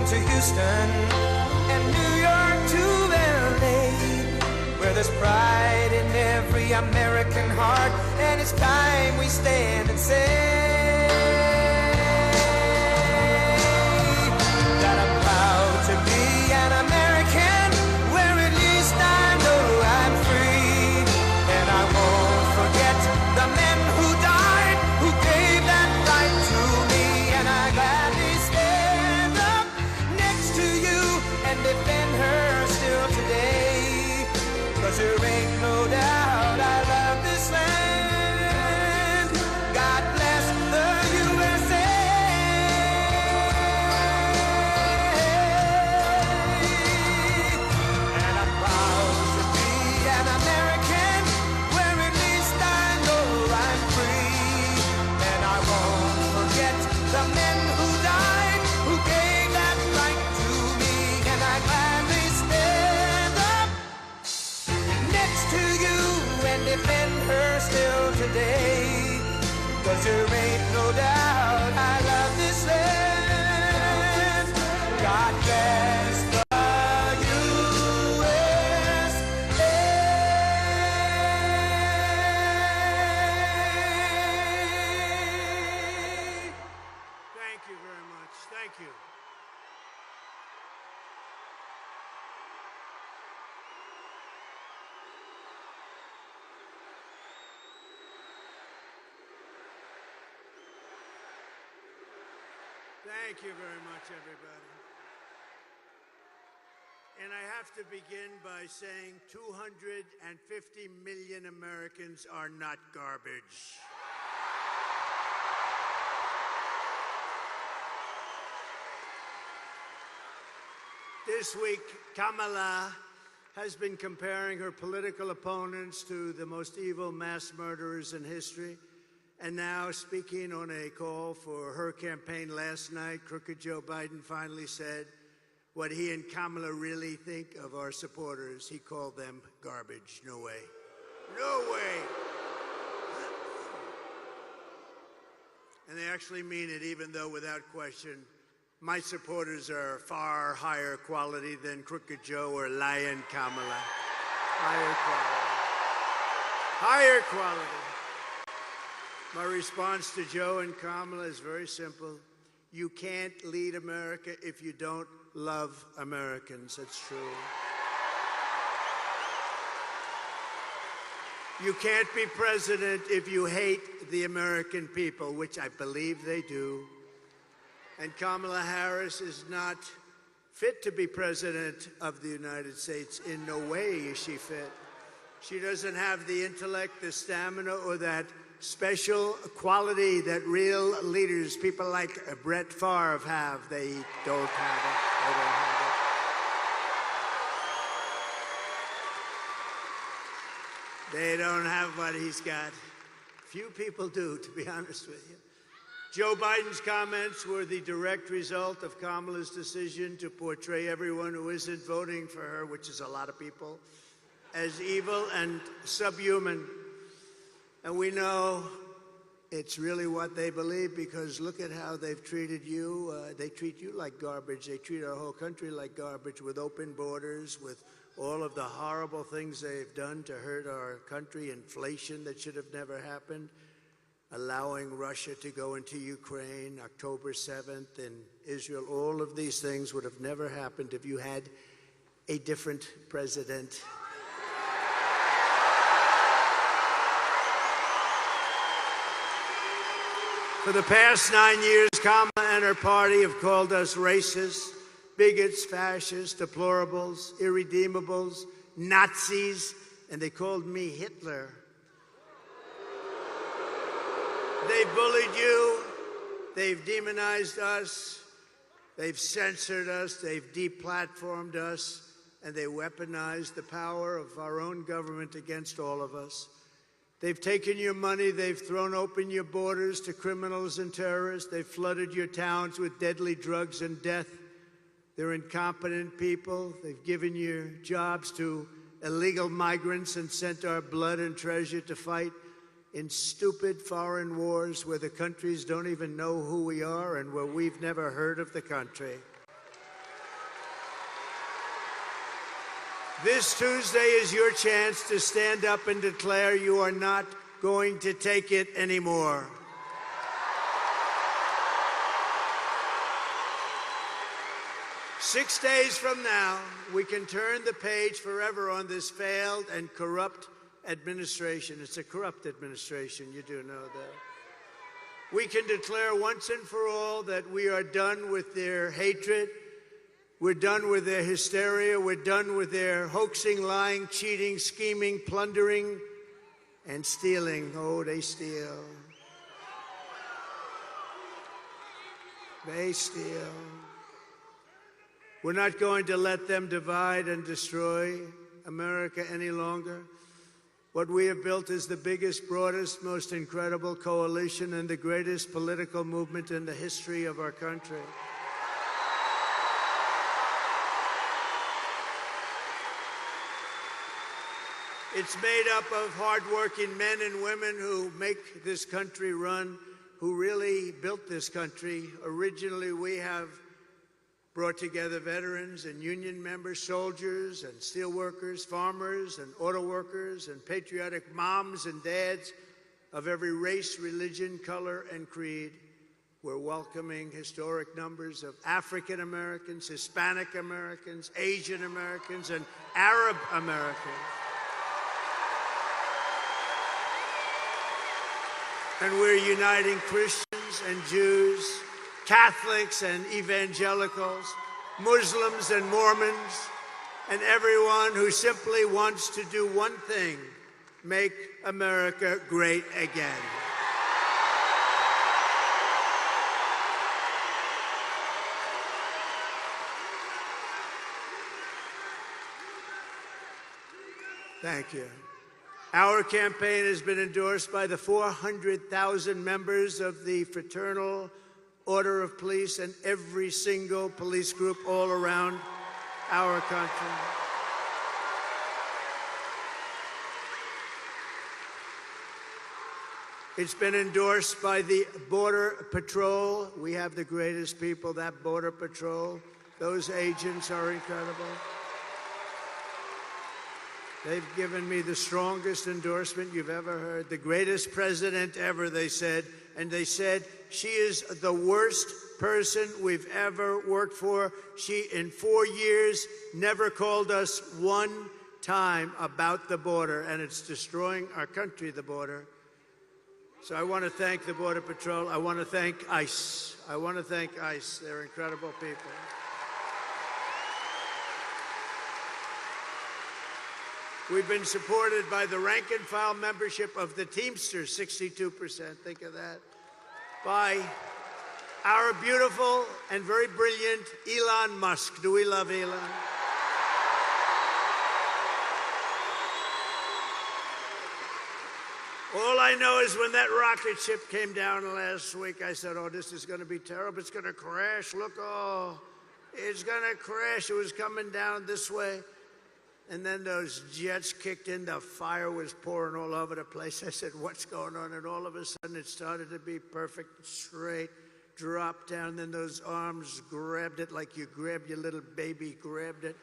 to Houston and New York to LA, where there's pride in every American heart, and it's time we stand and say that I'm proud to be an American, where at least I know I'm free, and I won't forget the men who died, who gave that right to me, and I gladly stand up next to you and defend her still today, 'cause there ain't no doubt I love this land. God bless the USA. And I'm proud to be an American, where at least I know I'm free, and I won't forget the men who died, who gave that right to me, and I gladly stand up next to you and defend her still today, 'cause there ain't no doubt I love this land. God bless the USA. Thank you very much. Thank you. Thank you very much, everybody. And I have to begin by saying 250 million Americans are not garbage. This week, Kamala has been comparing her political opponents to the most evil mass murderers in history. And now, speaking on a call for her campaign last night, crooked Joe Biden finally said what he and Kamala really think of our supporters. He called them garbage. No way. No way. And they actually mean it, even though, without question, my supporters are far higher quality than crooked Joe or lying Kamala. Higher quality. Higher quality. My response to Joe and Kamala is very simple. You can't lead America if you don't love Americans. That's true. You can't be president if you hate the American people, which I believe they do. And Kamala Harris is not fit to be president of the United States. In no way is she fit. She doesn't have the intellect, the stamina, or that special quality that real leaders, people like Brett Favre, have. They don't have it. They don't have it. They don't have what he's got. Few people do, to be honest with you. Joe Biden's comments were the direct result of Kamala's decision to portray everyone who isn't voting for her, which is a lot of people, as evil and subhuman. And we know it's really what they believe, because look at how they've treated you. They treat you like garbage. They treat our whole country like garbage, with open borders, with all of the horrible things they've done to hurt our country, inflation that should have never happened, allowing Russia to go into Ukraine, October 7th in Israel. All of these things would have never happened if you had a different president. For the past 9 years, Kamala and her party have called us racists, bigots, fascists, deplorables, irredeemables, Nazis, and they called me Hitler. They've bullied you, they've demonized us, they've censored us, they've deplatformed us, and they weaponized the power of our own government against all of us. They've taken your money, they've thrown open your borders to criminals and terrorists, they've flooded your towns with deadly drugs and death. They're incompetent people. They've given your jobs to illegal migrants and sent our blood and treasure to fight in stupid foreign wars where the countries don't even know who we are and where we've never heard of the country. This Tuesday is your chance to stand up and declare you are not going to take it anymore. Six days from now, we can turn the page forever on this failed and corrupt administration. It's a corrupt administration, you do know that. We can declare once and for all that we are done with their hatred. We're done with their hysteria. We're done with their hoaxing, lying, cheating, scheming, plundering, and stealing. Oh, they steal. They steal. We're not going to let them divide and destroy America any longer. What we have built is the biggest, broadest, most incredible coalition and the greatest political movement in the history of our country. It's made up of hardworking men and women who make this country run, who really built this country. Originally, we have brought together veterans and union members, soldiers and steelworkers, farmers and auto workers, and patriotic moms and dads of every race, religion, color, and creed. We're welcoming historic numbers of African Americans, Hispanic Americans, Asian Americans, and Arab Americans. And we're uniting Christians and Jews, Catholics and evangelicals, Muslims and Mormons, and everyone who simply wants to do one thing: make America great again. Thank you. Our campaign has been endorsed by the 400,000 members of the Fraternal Order of Police and every single police group all around our country. It's been endorsed by the Border Patrol. We have the greatest people, that Border Patrol. Those agents are incredible. They've given me the strongest endorsement you've ever heard. The greatest president ever, they said. And they said, she is the worst person we've ever worked for. She, in 4 years, never called us one time about the border. And it's destroying our country, the border. So I want to thank the Border Patrol. I want to thank ICE. I want to thank ICE. They're incredible people. We've been supported by the rank-and-file membership of the Teamsters, 62%, think of that, by our beautiful and very brilliant Elon Musk. Do we love Elon? All I know is when that rocket ship came down last week, I said, oh, this is going to be terrible. It's going to crash. Look, oh, it's going to crash. It was coming down this way. And then those jets kicked in, the fire was pouring all over the place. I said, what's going on? And all of a sudden it started to be perfect, straight, dropped down. Then those arms grabbed it like you grabbed your little baby, grabbed it.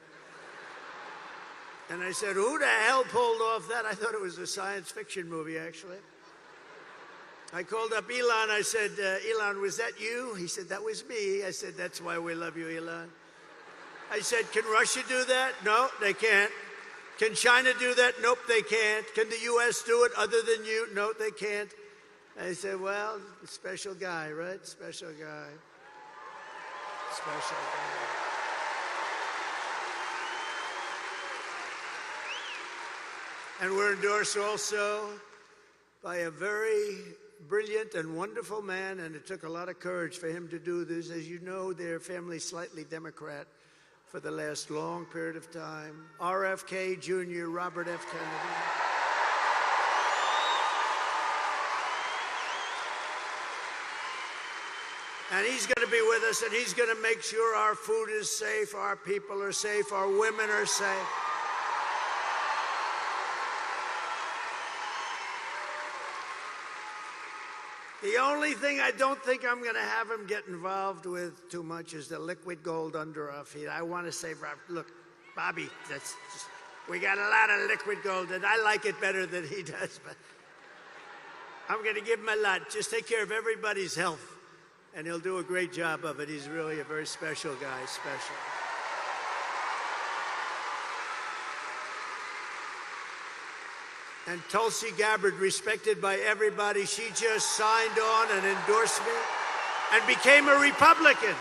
And I said, who the hell pulled off that? I thought it was a science fiction movie, actually. I called up Elon. I said, Elon, was that you? He said, that was me. I said, that's why we love you, Elon. I said, can Russia do that? No, they can't. Can China do that? Nope, they can't. Can the U.S. do it other than you? No, they can't. I said, well, special guy, right? Special guy. Special guy. And we're endorsed also by a very brilliant and wonderful man, and it took a lot of courage for him to do this. As you know, their family's slightly Democrat for the last long period of time. RFK Jr., Robert F. Kennedy. And he's going to be with us, and he's going to make sure our food is safe, our people are safe, our women are safe. The only thing I don't think I'm going to have him get involved with too much is the liquid gold under our feet. I want to say, look, Bobby, that's just, We got a lot of liquid gold, and I like it better than he does, but I'm going to give him a lot. Just take care of everybody's health, and he'll do a great job of it. He's really a very special guy, special. And Tulsi Gabbard, respected by everybody, she just signed on an endorsement and became a Republican.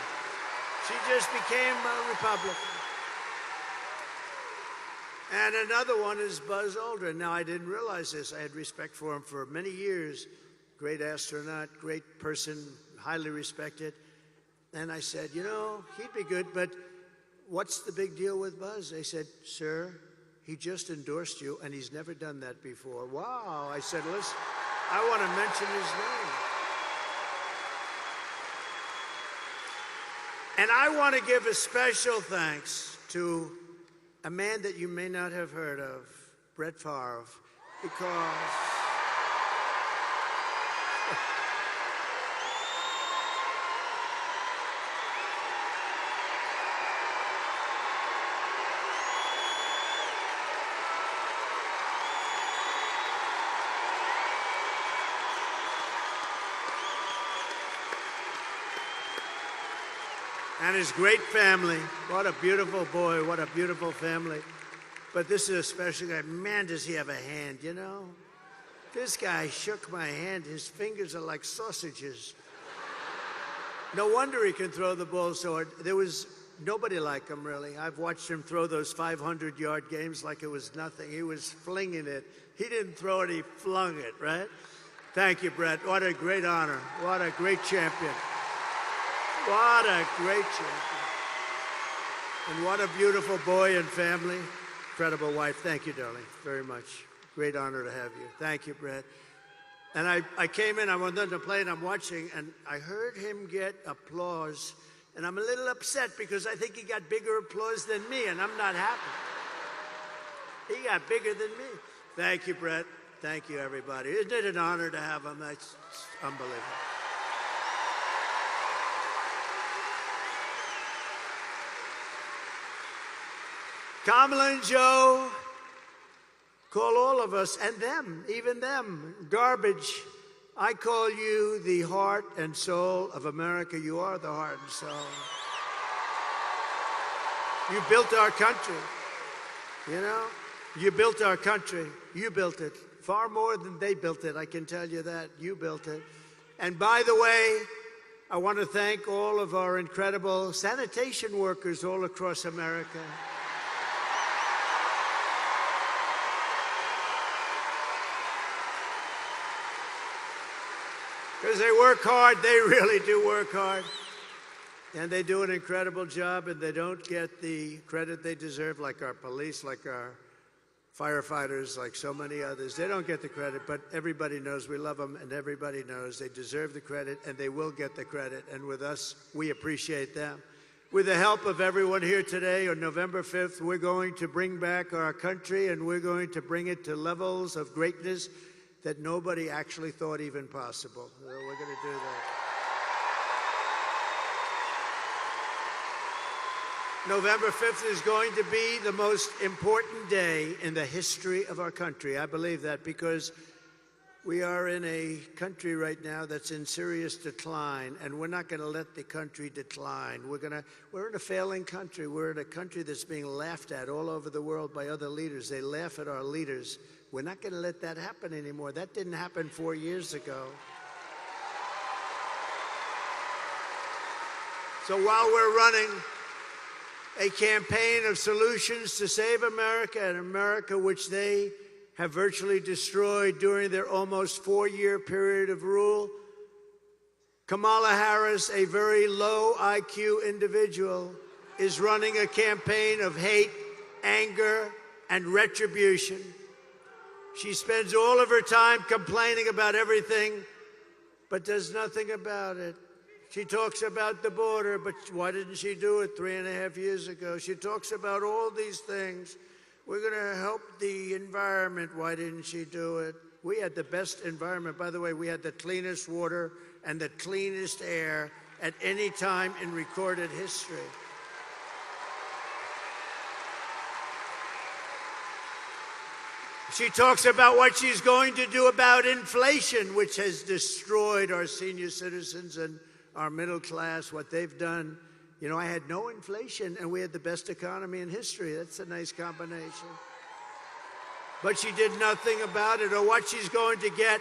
She just became a Republican. And another one is Buzz Aldrin. Now, I didn't realize this. I had respect for him for many years. Great astronaut, great person, highly respected. And I said, you know, he'd be good, but what's the big deal with Buzz? They said, sir, he just endorsed you, and he's never done that before. Wow. I said, listen, I want to mention his name. And I want to give a special thanks to a man that you may not have heard of, Brett Favre, because and his great family. What a beautiful boy, what a beautiful family. But this is a special guy. Man, does he have a hand, you know? This guy shook my hand. His fingers are like sausages. No wonder he can throw the ball so hard. There was nobody like him, really. I've watched him throw those 500-yard games like it was nothing. He was flinging it. He didn't throw it, he flung it, right? Thank you, Brett. What a great honor. What a great champion. What a great champion. And what a beautiful boy and family. Incredible wife. Thank you, darling, very much. Great honor to have you. Thank you, Brett. And I came in, I went on to play, and I'm watching, and I heard him get applause. And I'm a little upset because I think he got bigger applause than me, and I'm not happy. He got bigger than me. Thank you, Brett. Thank you, everybody. Isn't it an honor to have him? That's unbelievable. Kamala and Joe call all of us, and them, even them, garbage. I call you the heart and soul of America. You are the heart and soul. You built our country, you know? You built our country. You built it. Far more than they built it, I can tell you that. You built it. And by the way, I want to thank all of our incredible sanitation workers all across America. Because they work hard, they really do work hard. And they do an incredible job, and they don't get the credit they deserve, like our police, like our firefighters, like so many others. They don't get the credit, but everybody knows we love them, and everybody knows they deserve the credit, and they will get the credit. And with us, we appreciate them. With the help of everyone here today, on November 5th, we're going to bring back our country, and we're going to bring it to levels of greatness that nobody actually thought even possible. So we're going to do that. November 5th is going to be the most important day in the history of our country. I believe that because we are in a country right now that's in serious decline, and we're not going to let the country decline. We're in a failing country. We're in a country that's being laughed at all over the world by other leaders. They laugh at our leaders. We're not going to let that happen anymore. That didn't happen 4 years ago. So while we're running a campaign of solutions to save America, and America which they have virtually destroyed during their almost 4-year period of rule, Kamala Harris, a very low IQ individual, is running a campaign of hate, anger, and retribution. She spends all of her time complaining about everything, but does nothing about it. She talks about the border, but why didn't she do it 3.5 years ago? She talks about all these things. We're going to help the environment. Why didn't she do it? We had the best environment. By the way, we had the cleanest water and the cleanest air at any time in recorded history. She talks about what she's going to do about inflation, which has destroyed our senior citizens and our middle class, what they've done. You know, I had no inflation, and we had the best economy in history. That's a nice combination. But she did nothing about it, or what she's going to get.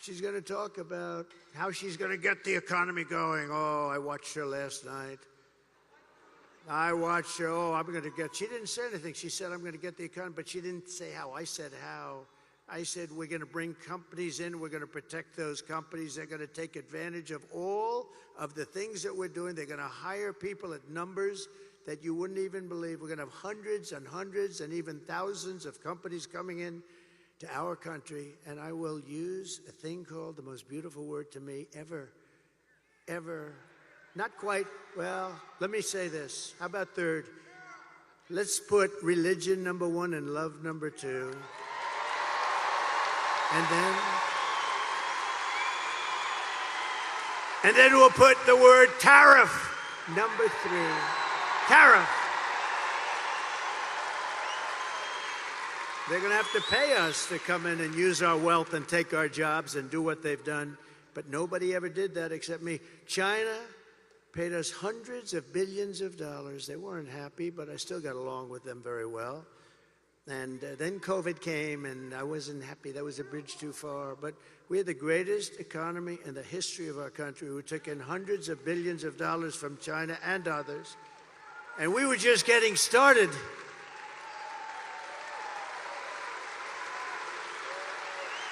She's going to talk about how she's going to get the economy going. Oh, I watched her last night. I watched her. Oh, I'm going to get. She didn't say anything. She said, I'm going to get the economy, but she didn't say how. I said how. I said, we're going to bring companies in. We're going to protect those companies. They're going to take advantage of all of the things that we're doing. They're going to hire people at numbers that you wouldn't even believe. We're going to have hundreds and hundreds and even thousands of companies coming in to our country. And I will use a thing called the most beautiful word to me ever. Not quite, well, let me say this. How about third? Let's put religion number one and love number two. And then we'll put the word tariff number three. Tariff. They're going to have to pay us to come in and use our wealth and take our jobs and do what they've done. But nobody ever did that except me. China paid us hundreds of billions of dollars. They weren't happy, but I still got along with them very well. And then COVID came, and I wasn't happy. That was a bridge too far. But we had the greatest economy in the history of our country. We took in hundreds of billions of dollars from China and others. And we were just getting started.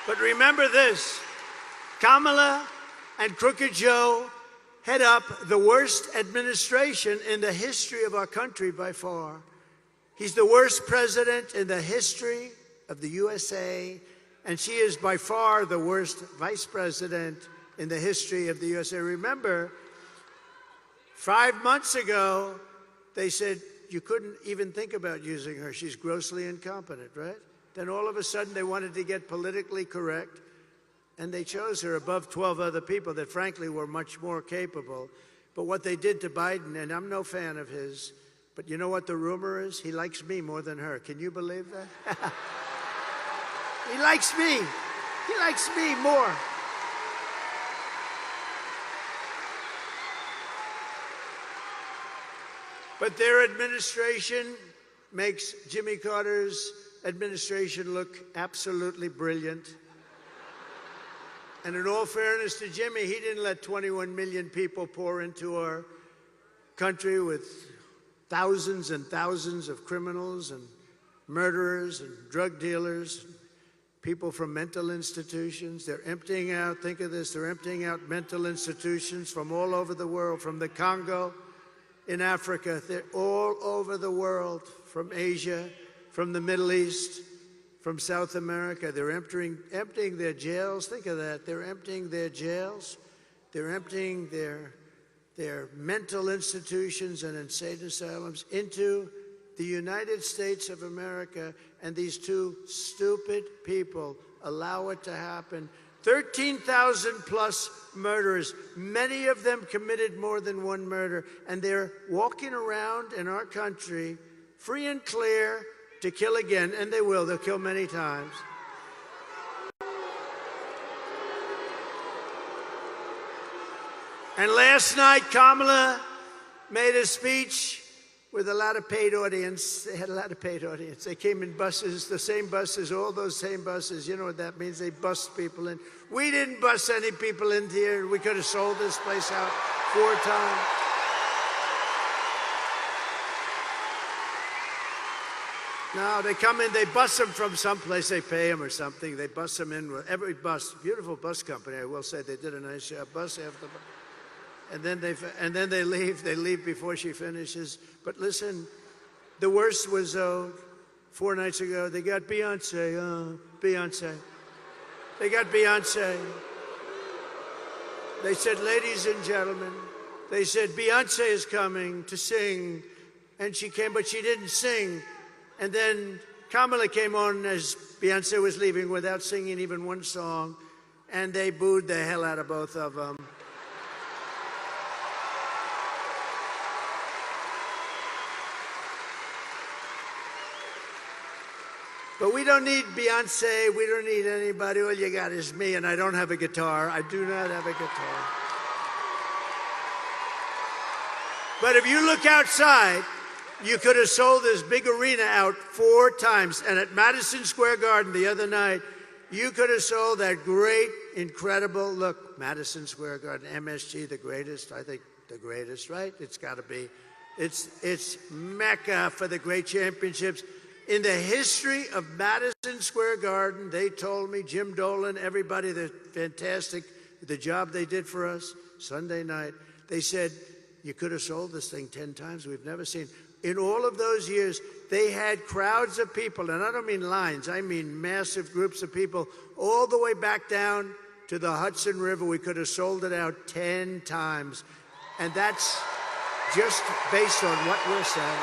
But remember this, Kamala and Crooked Joe head up the worst administration in the history of our country by far. He's the worst president in the history of the USA, and she is by far the worst vice president in the history of the USA. Remember, 5 months ago, they said you couldn't even think about using her. She's grossly incompetent, right? Then all of a sudden, they wanted to get politically correct, and they chose her above 12 other people that, frankly, were much more capable. But what they did to Biden, and I'm no fan of his, but you know what the rumor is? He likes me more than her. Can you believe that? He likes me. He likes me more. But their administration makes Jimmy Carter's administration look absolutely brilliant. And in all fairness to Jimmy, he didn't let 21 million people pour into our country with thousands and thousands of criminals and murderers and drug dealers, people from mental institutions. They're emptying out, think of this, they're emptying out mental institutions from all over the world, from the Congo in Africa. They're all over the world, from Asia, from the Middle East, from South America. They're emptying their jails. Think of that. They're emptying their jails. They're emptying their mental institutions and insane asylums into the United States of America, and these two stupid people allow it to happen. 13,000 plus murderers, many of them committed more than one murder, and they're walking around in our country free and clear to kill again, and they will. They'll kill many times. And last night, Kamala made a speech with a lot of paid audience. They had a lot of paid audience. They came in buses, the same buses, all those same buses. You know what that means? They bust people in. We didn't bust any people in here. We could have sold this place out 4 times. No, they come in, they bus them from someplace, they pay them or something. They bus them in with every bus, beautiful bus company, I will say. They did a nice job, bus after bus. And then they leave before she finishes. But listen, the worst was 4 nights ago, they got Beyonce, Beyonce. They got Beyonce. They said, ladies and gentlemen, they said, Beyonce is coming to sing. And she came, but she didn't sing. And then Kamala came on as Beyonce was leaving without singing even one song. And they booed the hell out of both of them. But we don't need Beyonce. We don't need anybody. All you got is me, and I don't have a guitar. I do not have a guitar. But if you look outside, you could have sold this big arena out 4 times. And at Madison Square Garden the other night, you could have sold that great, incredible, look, Madison Square Garden, MSG, the greatest, I think the greatest, right? It's got to be. It's Mecca for the great championships. In the history of Madison Square Garden, they told me, Jim Dolan, everybody, they're fantastic, the job they did for us Sunday night. They said, you could have sold this thing 10 times. We've never seen. In all of those years, they had crowds of people, and I don't mean lines, I mean massive groups of people, all the way back down to the Hudson River. We could have sold it out 10 times. And that's just based on what we're saying.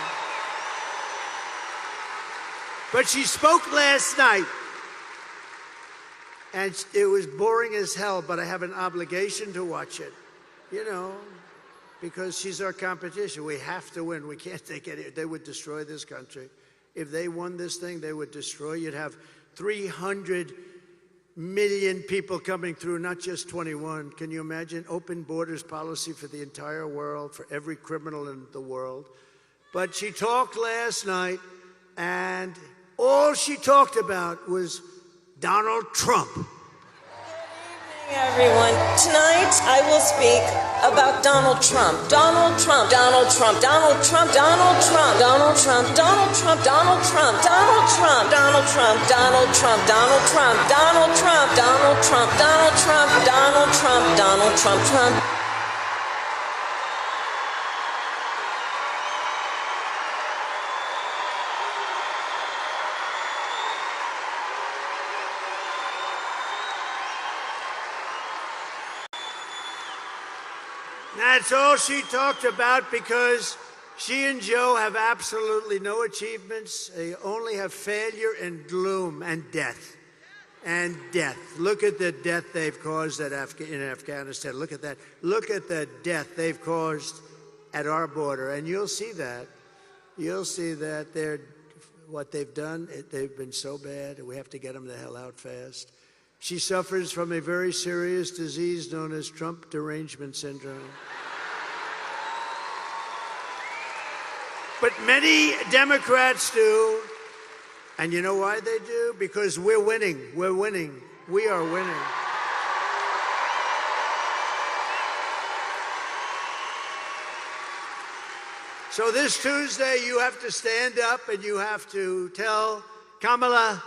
But she spoke last night, and it was boring as hell, but I have an obligation to watch it, you know, because she's our competition. We have to win. We can't take it. They would destroy this country. If they won this thing, they would destroy. You'd have 300 million people coming through, not just 21. Can you imagine? Open borders policy for the entire world, for every criminal in the world. But she talked last night, and all she talked about was Donald Trump. Good evening, everyone. Tonight, I will speak about Donald Trump. Donald Trump. Donald Trump. Donald Trump. Donald Trump. Donald Trump. Donald Trump. Donald Trump. Donald Trump. Donald Trump. Donald Trump. Donald Trump. Donald Trump. Donald Trump. Donald Trump. Donald Trump. Donald Trump. Trump. That's all she talked about, because she and Joe have absolutely no achievements. They only have failure and gloom and death. And death. Look at the death they've caused in Afghanistan. Look at that. Look at the death they've caused at our border. And you'll see that. You'll see that what they've done, they've been so bad, we have to get them the hell out fast. She suffers from a very serious disease known as Trump derangement syndrome. But many Democrats do. And you know why they do? Because we're winning. We're winning. We are winning. So this Tuesday, you have to stand up and you have to tell Kamala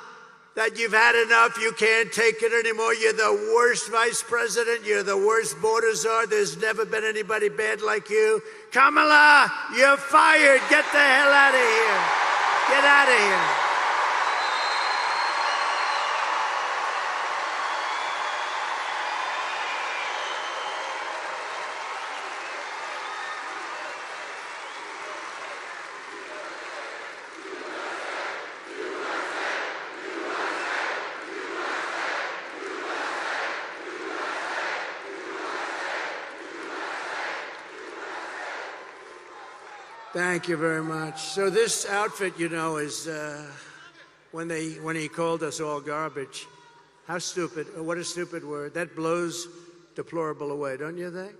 that you've had enough. You can't take it anymore. You're the worst vice president. You're the worst border czar. There's never been anybody bad like you. Kamala, you're fired. Get the hell out of here. Get out of here. Thank you very much. So this outfit, you know, is when he called us all garbage. How stupid! What a stupid word. That blows deplorable away, don't you think?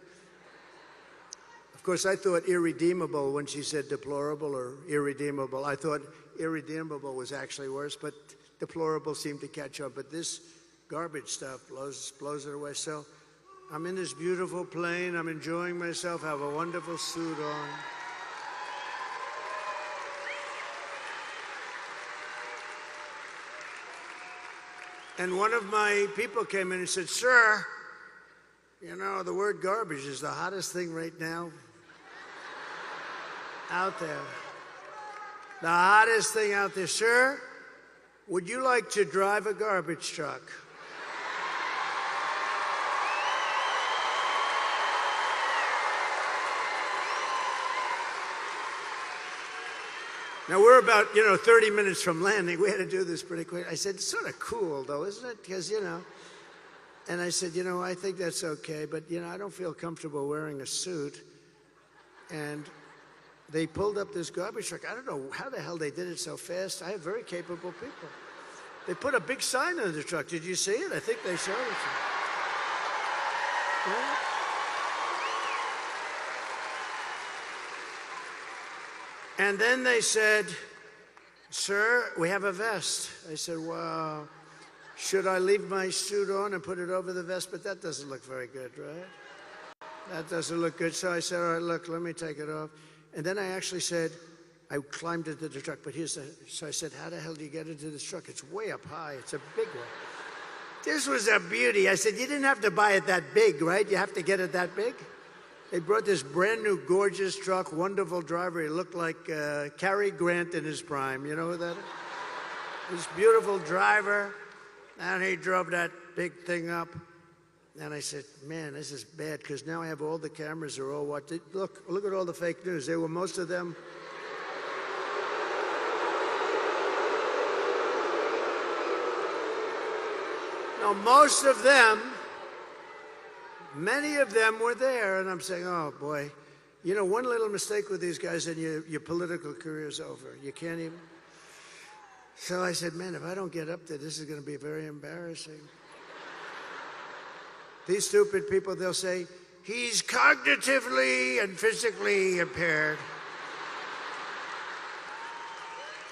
Of course, I thought irredeemable when she said deplorable or irredeemable. I thought irredeemable was actually worse, but deplorable seemed to catch up. But this garbage stuff blows it away. So I'm in this beautiful plane. I'm enjoying myself. I have a wonderful suit on. And one of my people came in and said, "Sir, you know, the word garbage is the hottest thing right now out there. The hottest thing out there. Sir, would you like to drive a garbage truck?" Now, we're about, 30 minutes from landing. We had to do this pretty quick. I said, it's sort of cool, though, isn't it? Because, And I said, I think that's okay, but, I don't feel comfortable wearing a suit. And they pulled up this garbage truck. I don't know how the hell they did it so fast. I have very capable people. They put a big sign on the truck. Did you see it? I think they showed it. Yeah. And then they said, "Sir, we have a vest." I said, "Wow, should I leave my suit on and put it over the vest?" But that doesn't look very good, right? That doesn't look good. So I said, "All right, look, let me take it off." And then I actually said, I climbed into the truck, but so I said, "How the hell do you get into this truck? It's way up high. It's a big one." This was a beauty. I said, "You didn't have to buy it that big, right? You have to get it that big?" They brought this brand new, gorgeous truck, wonderful driver. He looked like Cary Grant in his prime. You know who that is? This beautiful driver, and he drove that big thing up. And I said, "Man, this is bad, because now I have all the cameras are all watching. Look at all the fake news. They were, most of them." No, most of them, many of them were there, and I'm saying, oh boy, you know, one little mistake with these guys and your political career's over. You can't even. So I said, man, if I don't get up there, this is going to be very embarrassing. These stupid people, they'll say, he's cognitively and physically impaired.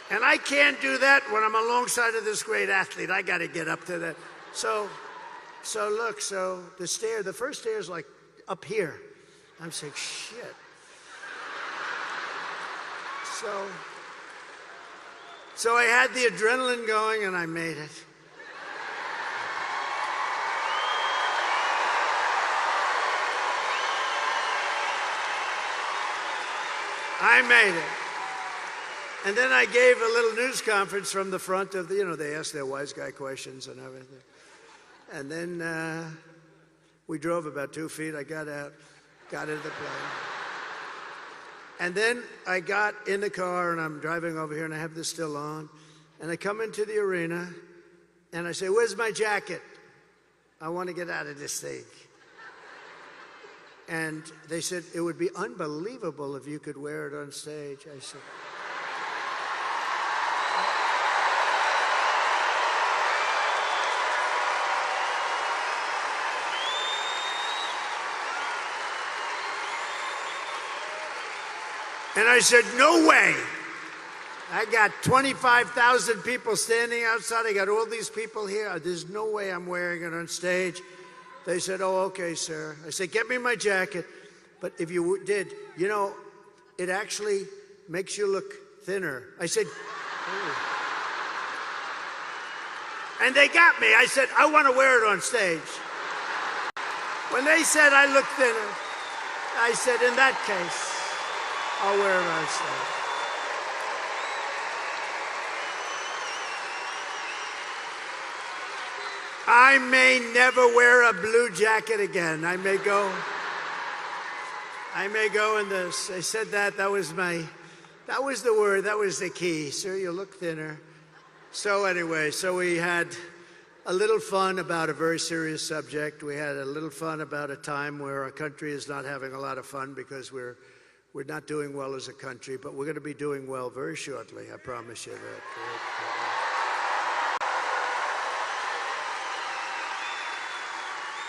And I can't do that when I'm alongside of this great athlete. I got to get up to that. So look, the first stair is like up here. I'm saying, shit. So I had the adrenaline going and I made it. I made it. And then I gave a little news conference from the front of the, you know, they asked their wise guy questions and everything. And then we drove about 2 feet. I got out, got into the plane. And then I got in the car and I'm driving over here and I have this still on. And I come into the arena and I say, where's my jacket? I want to get out of this thing. And they said, it would be unbelievable if you could wear it on stage. I said, and I said, no way. I got 25,000 people standing outside. I got all these people here. There's no way I'm wearing it on stage. They said, oh, okay, sir. I said, get me my jacket. But if you did, you know, it actually makes you look thinner. I said, oh. And they got me. I said, I want to wear it on stage. When they said I look thinner, I said, in that case, I'll wear it on stage. I may never wear a blue jacket again. I may go in this. I said that was the word, that was the key. Sir, you look thinner. So anyway, so we had a little fun about a very serious subject. We had a little fun about a time where our country is not having a lot of fun because we're not doing well as a country, but we're going to be doing well very shortly. I promise you that.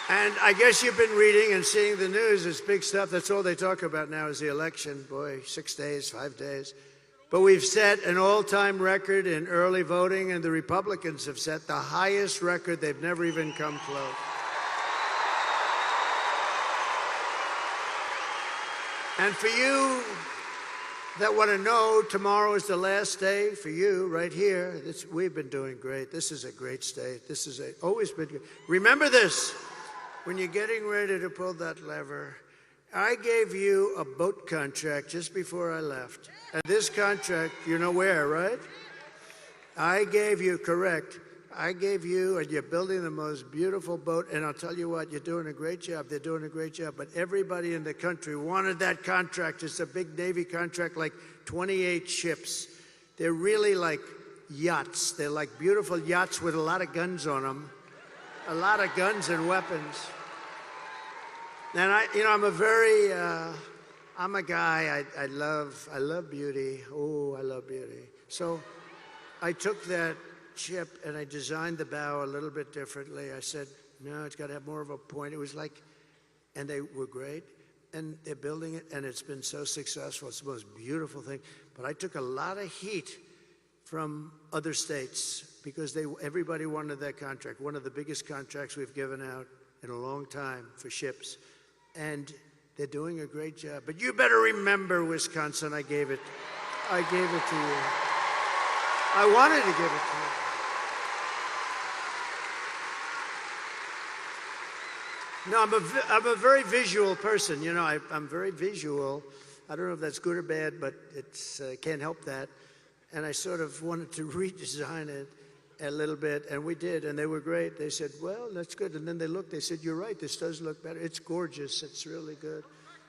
And I guess you've been reading and seeing the news. It's big stuff. That's all they talk about now is the election. Boy, 6 days, 5 days. But we've set an all-time record in early voting, and the Republicans have set the highest record. They've never even come close. And for you that want to know, tomorrow is the last day for you right here. We've been doing great. This is a great state. This is always been good. Remember this. When you're getting ready to pull that lever, I gave you a boat contract just before I left. And this contract, you know where, right? I gave you, correct. I gave you, and you're building the most beautiful boat. And I'll tell you what, you're doing a great job. They're doing a great job. But everybody in the country wanted that contract. It's a big Navy contract, like 28 ships. They're really like yachts. They're like beautiful yachts with a lot of guns on them. A lot of guns and weapons. And I'm a guy, I love beauty. Oh, I love beauty. So I took that ship, and I designed the bow a little bit differently. I said, no, it's got to have more of a point. It was like, and they were great, and they're building it, and it's been so successful. It's the most beautiful thing. But I took a lot of heat from other states because everybody wanted that contract, one of the biggest contracts we've given out in a long time for ships. And they're doing a great job. But you better remember, Wisconsin, I gave it to you. I wanted to give it to you. No, I'm a very visual person. You know, I'm very visual. I don't know if that's good or bad, but it's can't help that. And I sort of wanted to redesign it a little bit, and we did, and they were great. They said, well, that's good. And then they looked, they said, you're right, this does look better. It's gorgeous, it's really good.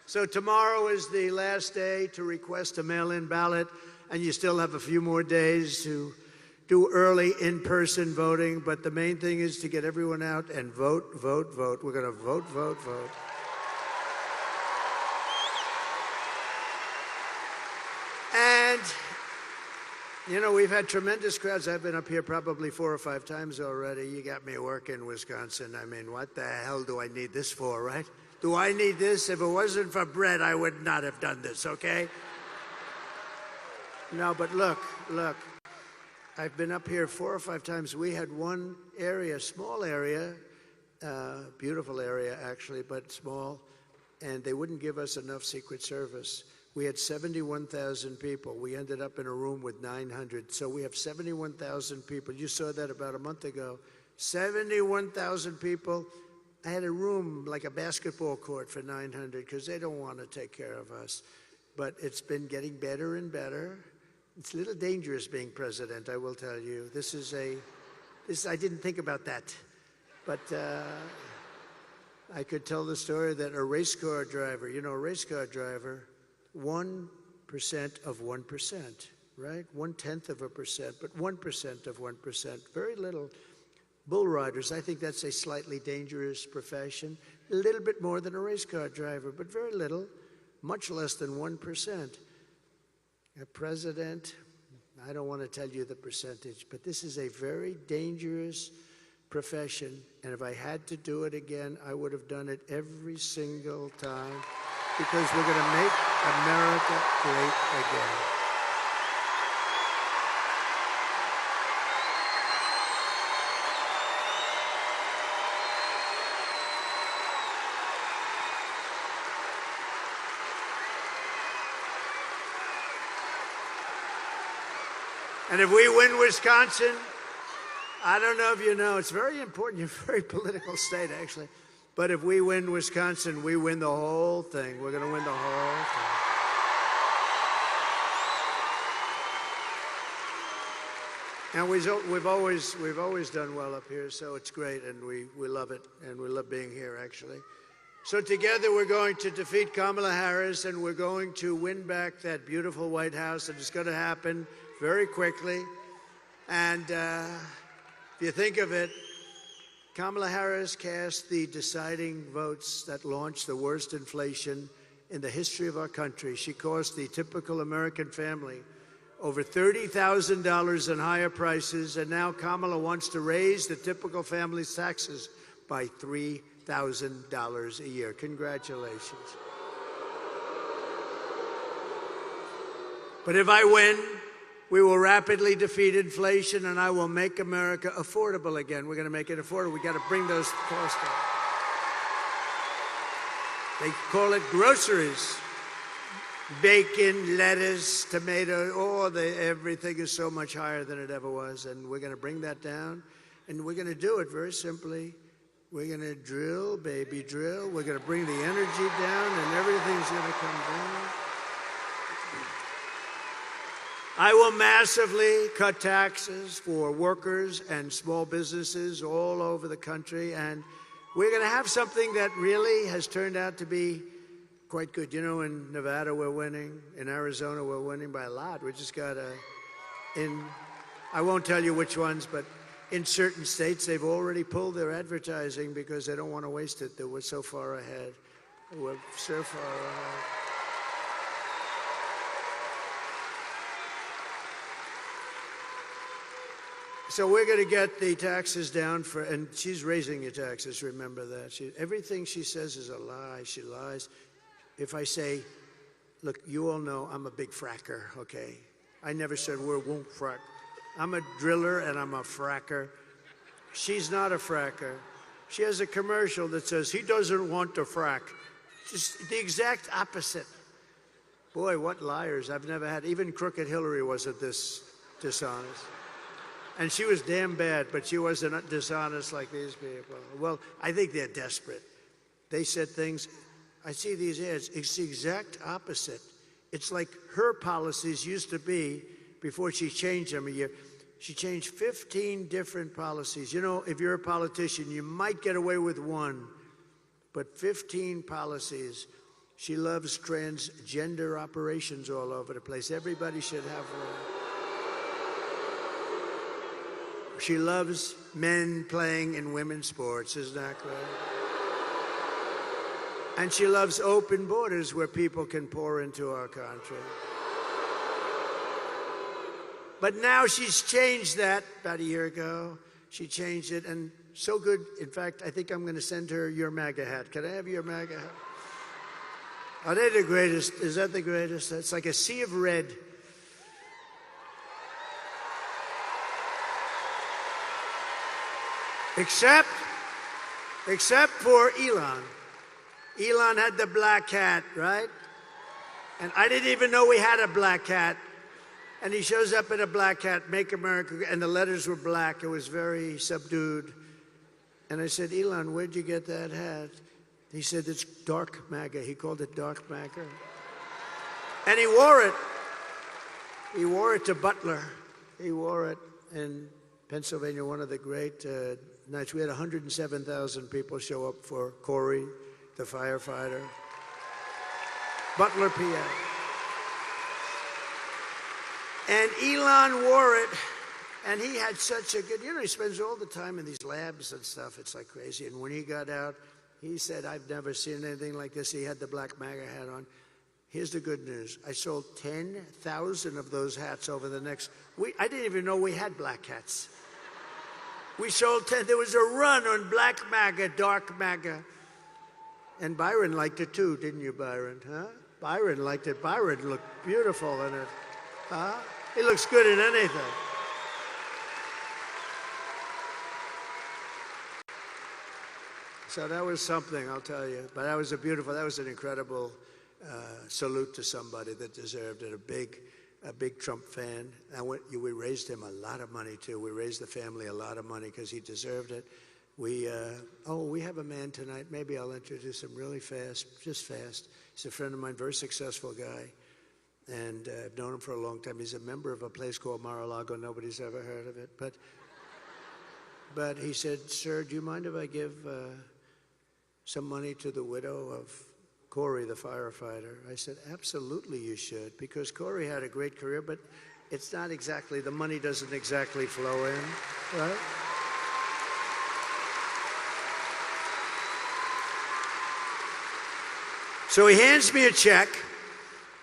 So tomorrow is the last day to request a mail-in ballot, and you still have a few more days to do early in-person voting, but the main thing is to get everyone out and vote, vote, vote. We're gonna vote, vote, vote. And you know, we've had tremendous crowds. I've been up here probably 4 or 5 times already. You got me working, Wisconsin. I mean, what the hell do I need this for, right? Do I need this? If it wasn't for bread, I would not have done this, okay? No, but look. I've been up here 4 or 5 times. We had one area, small area, beautiful area actually, but small, and they wouldn't give us enough Secret Service. We had 71,000 people. We ended up in a room with 900. So we have 71,000 people. You saw that about a month ago. 71,000 people. I had a room like a basketball court for 900 because they don't want to take care of us. But it's been getting better and better. It's a little dangerous being president, I will tell you. I didn't think about that. But I could tell the story that a race car driver, you know, a race car driver, 1% of 1%, right? 0.1%, but 1% of 1%, very little. Bull riders, I think that's a slightly dangerous profession. A little bit more than a race car driver, but very little, much less than 1%. A president, I don't want to tell you the percentage, but this is a very dangerous profession. And if I had to do it again, I would have done it every single time because we're going to make America great again. And if we win Wisconsin, I don't know if you know, it's very important. You're a very political state, actually. But if we win Wisconsin, we win the whole thing. We're going to win the whole thing. And we've always done well up here, so it's great, and we love it, and we love being here, actually. So together we're going to defeat Kamala Harris, and we're going to win back that beautiful White House, and it's going to happen very quickly. And if you think of it, Kamala Harris cast the deciding votes that launched the worst inflation in the history of our country. She cost the typical American family over $30,000 in higher prices, and now Kamala wants to raise the typical family's taxes by $3,000 a year. Congratulations. But if I win, we will rapidly defeat inflation, and I will make America affordable again. We're going to make it affordable. We got to bring those costs down. They call it groceries. Bacon, lettuce, tomato, everything is so much higher than it ever was, and we're going to bring that down, and we're going to do it very simply. We're going to drill, baby, drill. We're going to bring the energy down, and everything's going to come down. I will massively cut taxes for workers and small businesses all over the country, and we're going to have something that really has turned out to be quite good. You know, in Nevada we're winning, in Arizona we're winning by a lot. We just got I won't tell you which ones, but in certain states they've already pulled their advertising because they don't want to waste it. We're so far ahead. We're so far ahead. So we're going to get the taxes down for, and she's raising your taxes, remember that. Everything she says is a lie. She lies. If I say, look, you all know I'm a big fracker, okay? I never said we won't frack. I'm a driller and I'm a fracker. She's not a fracker. She has a commercial that says, he doesn't want to frack. Just the exact opposite. Boy, what liars. I've never had, even crooked Hillary wasn't this dishonest. And she was damn bad, but she wasn't dishonest like these people. Well, I think they're desperate. They said things, I see these ads, it's the exact opposite. It's like her policies used to be, before she changed them a year, she changed 15 different policies. You know, if you're a politician, you might get away with one, but 15 policies. She loves transgender operations all over the place. Everybody should have one. She loves men playing in women's sports, isn't that correct? And she loves open borders where people can pour into our country. But now she's changed that about a year ago. She changed it, and so good. In fact, I think I'm going to send her your MAGA hat. Can I have your MAGA hat? Are they the greatest? Is that the greatest? It's like a sea of red. Except for Elon. Elon had the black hat, right? And I didn't even know we had a black hat. And he shows up in a black hat, Make America, and the letters were black. It was very subdued. And I said, Elon, where'd you get that hat? He said, it's dark MAGA. He called it dark MAGA. And he wore it. He wore it to Butler. He wore it in Pennsylvania, one of the great nights. We had 107,000 people show up for Corey, the firefighter. Butler, PA. And Elon wore it, and he had such a good, you know, he spends all the time in these labs and stuff. It's like crazy. And when he got out, he said, I've never seen anything like this. He had the black MAGA hat on. Here's the good news. I sold 10,000 of those hats over the next week. I didn't even know we had black hats. We sold 10. There was a run on black MAGA, dark MAGA. And Byron liked it too, didn't you, Byron? Huh? Byron liked it. Byron looked beautiful in it. Huh? He looks good in anything. So that was something, I'll tell you. But that was an incredible salute to somebody that deserved it. A big Trump fan. And we raised him a lot of money too. We raised the family a lot of money because he deserved it. We have a man tonight. Maybe I'll introduce him really fast, just fast. He's a friend of mine, very successful guy. And I've known him for a long time. He's a member of a place called Mar-a-Lago. Nobody's ever heard of it. But he said, sir, do you mind if I give some money to the widow of Corey, the firefighter? I said, absolutely you should, because Corey had a great career, but it's not exactly, the money doesn't exactly flow in, right? So he hands me a check,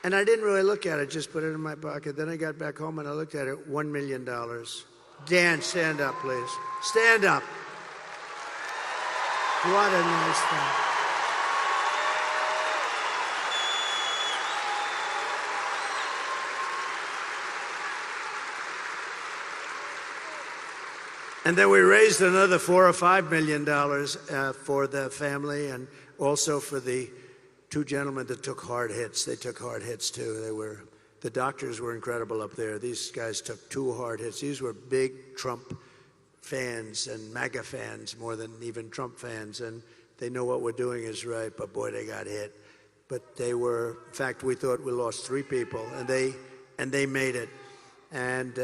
and I didn't really look at it, just put it in my pocket. Then I got back home and I looked at it, $1 million. Dan, stand up, please. Stand up. What a nice thing. And then we raised another $4 or $5 million for the family, and also for the two gentlemen that took hard hits. They took hard hits too. The doctors were incredible up there. These guys took 2 hard hits. These were big Trump fans and MAGA fans more than even Trump fans, and they know what we're doing is right, but boy, they got hit. But they were, in fact, we thought we lost 3 people, and they made it. And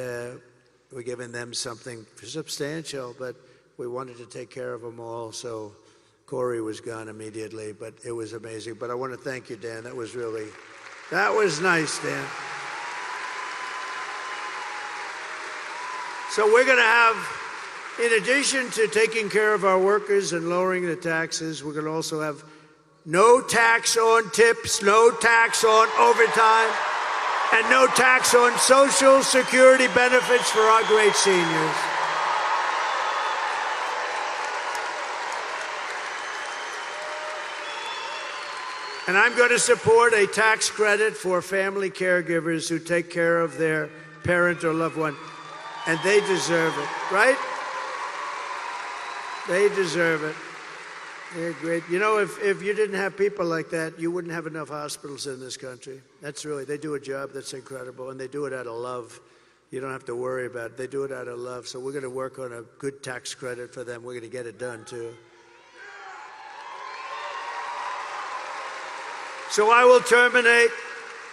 we're giving them something substantial, but we wanted to take care of them all, so Corey was gone immediately, but it was amazing. But I want to thank you, Dan. That was nice, Dan. So we're going to have, in addition to taking care of our workers and lowering the taxes, we're going to also have no tax on tips, no tax on overtime, and no tax on Social Security benefits for our great seniors. And I'm going to support a tax credit for family caregivers who take care of their parent or loved one. And they deserve it, right? They deserve it. They're great. You know, if you didn't have people like that, you wouldn't have enough hospitals in this country. They do a job that's incredible, and they do it out of love. You don't have to worry about it. They do it out of love. So we're going to work on a good tax credit for them. We're going to get it done, too. So I will terminate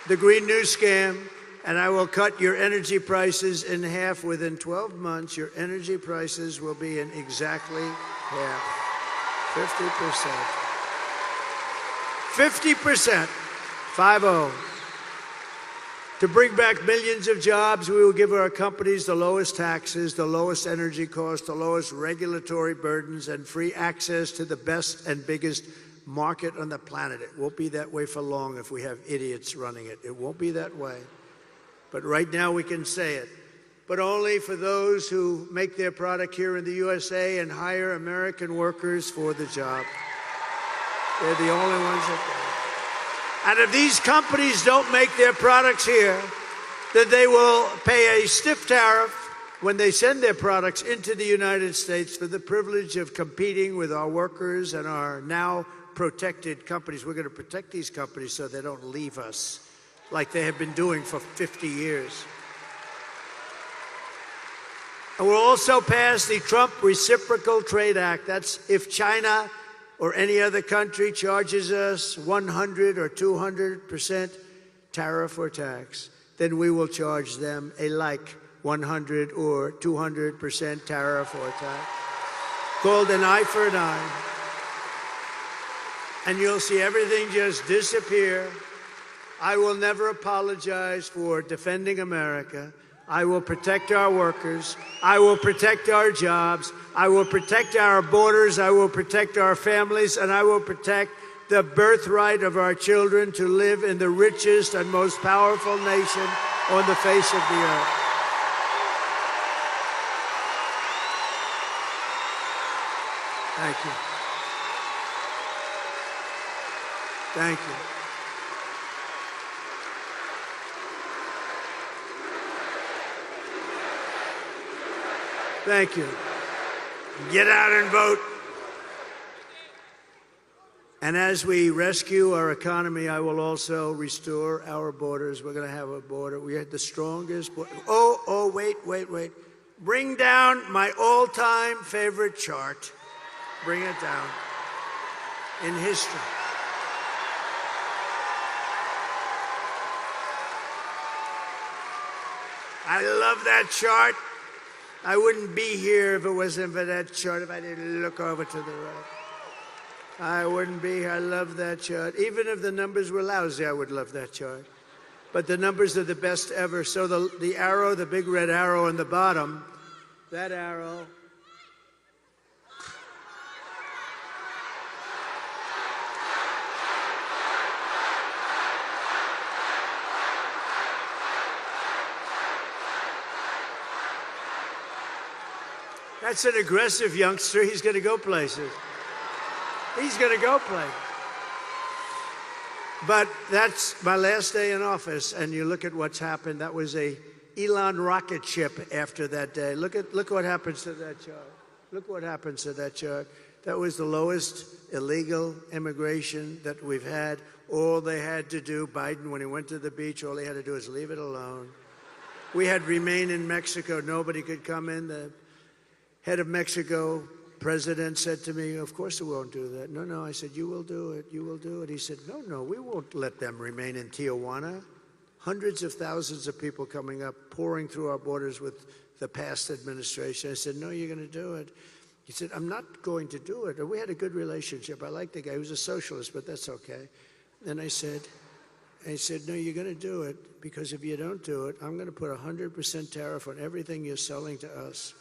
the Green New Scam, and I will cut your energy prices in half. Within 12 months, your energy prices will be in exactly half. 50%. 50%. 5-0. To bring back millions of jobs, we will give our companies the lowest taxes, the lowest energy costs, the lowest regulatory burdens, and free access to the best and biggest market on the planet. It won't be that way for long if we have idiots running it. It won't be that way. But right now we can say it. But only for those who make their product here in the USA and hire American workers for the job. They're the only ones that do. And if these companies don't make their products here, then they will pay a stiff tariff when they send their products into the United States for the privilege of competing with our workers and our now protected companies. We're going to protect these companies so they don't leave us like they have been doing for 50 years. And we'll also pass the Trump Reciprocal Trade Act. That's if China or any other country charges us 100 or 200% tariff or tax, then we will charge them a like 100 or 200% tariff or tax, called an eye for an eye. And you'll see everything just disappear. I will never apologize for defending America. I will protect our workers. I will protect our jobs. I will protect our borders. I will protect our families. And I will protect the birthright of our children to live in the richest and most powerful nation on the face of the earth. Thank you. Thank you. Thank you. Get out and vote. And as we rescue our economy, I will also restore our borders. We're going to have a border. We had the strongest border. Wait. Bring down my all-time favorite chart. Bring it down. In history. I love that chart. I wouldn't be here if it wasn't for that chart, if I didn't look over to the right. I wouldn't be here. I love that chart. Even if the numbers were lousy, I would love that chart. But the numbers are the best ever. So the arrow, the big red arrow on the bottom, that arrow. That's an aggressive youngster. He's going to go places. He's going to go places. But that's my last day in office, and you look at what's happened. That was a Elon rocket ship after that day. Look what happens to that chart. Look what happens to that chart. That was the lowest illegal immigration that we've had. All they had to do, Biden, when he went to the beach, all he had to do is leave it alone. We had remain in Mexico. Nobody could come in. The head of Mexico, president, said to me, of course we won't do that. No, I said, you will do it, you will do it. He said, no, we won't let them remain in Tijuana. Hundreds of thousands of people coming up, pouring through our borders with the past administration. I said, no, you're going to do it. He said, I'm not going to do it. And we had a good relationship. I liked the guy. He was a socialist, but that's okay. And I said, no, you're going to do it, because if you don't do it, I'm going to put 100% tariff on everything you're selling to us.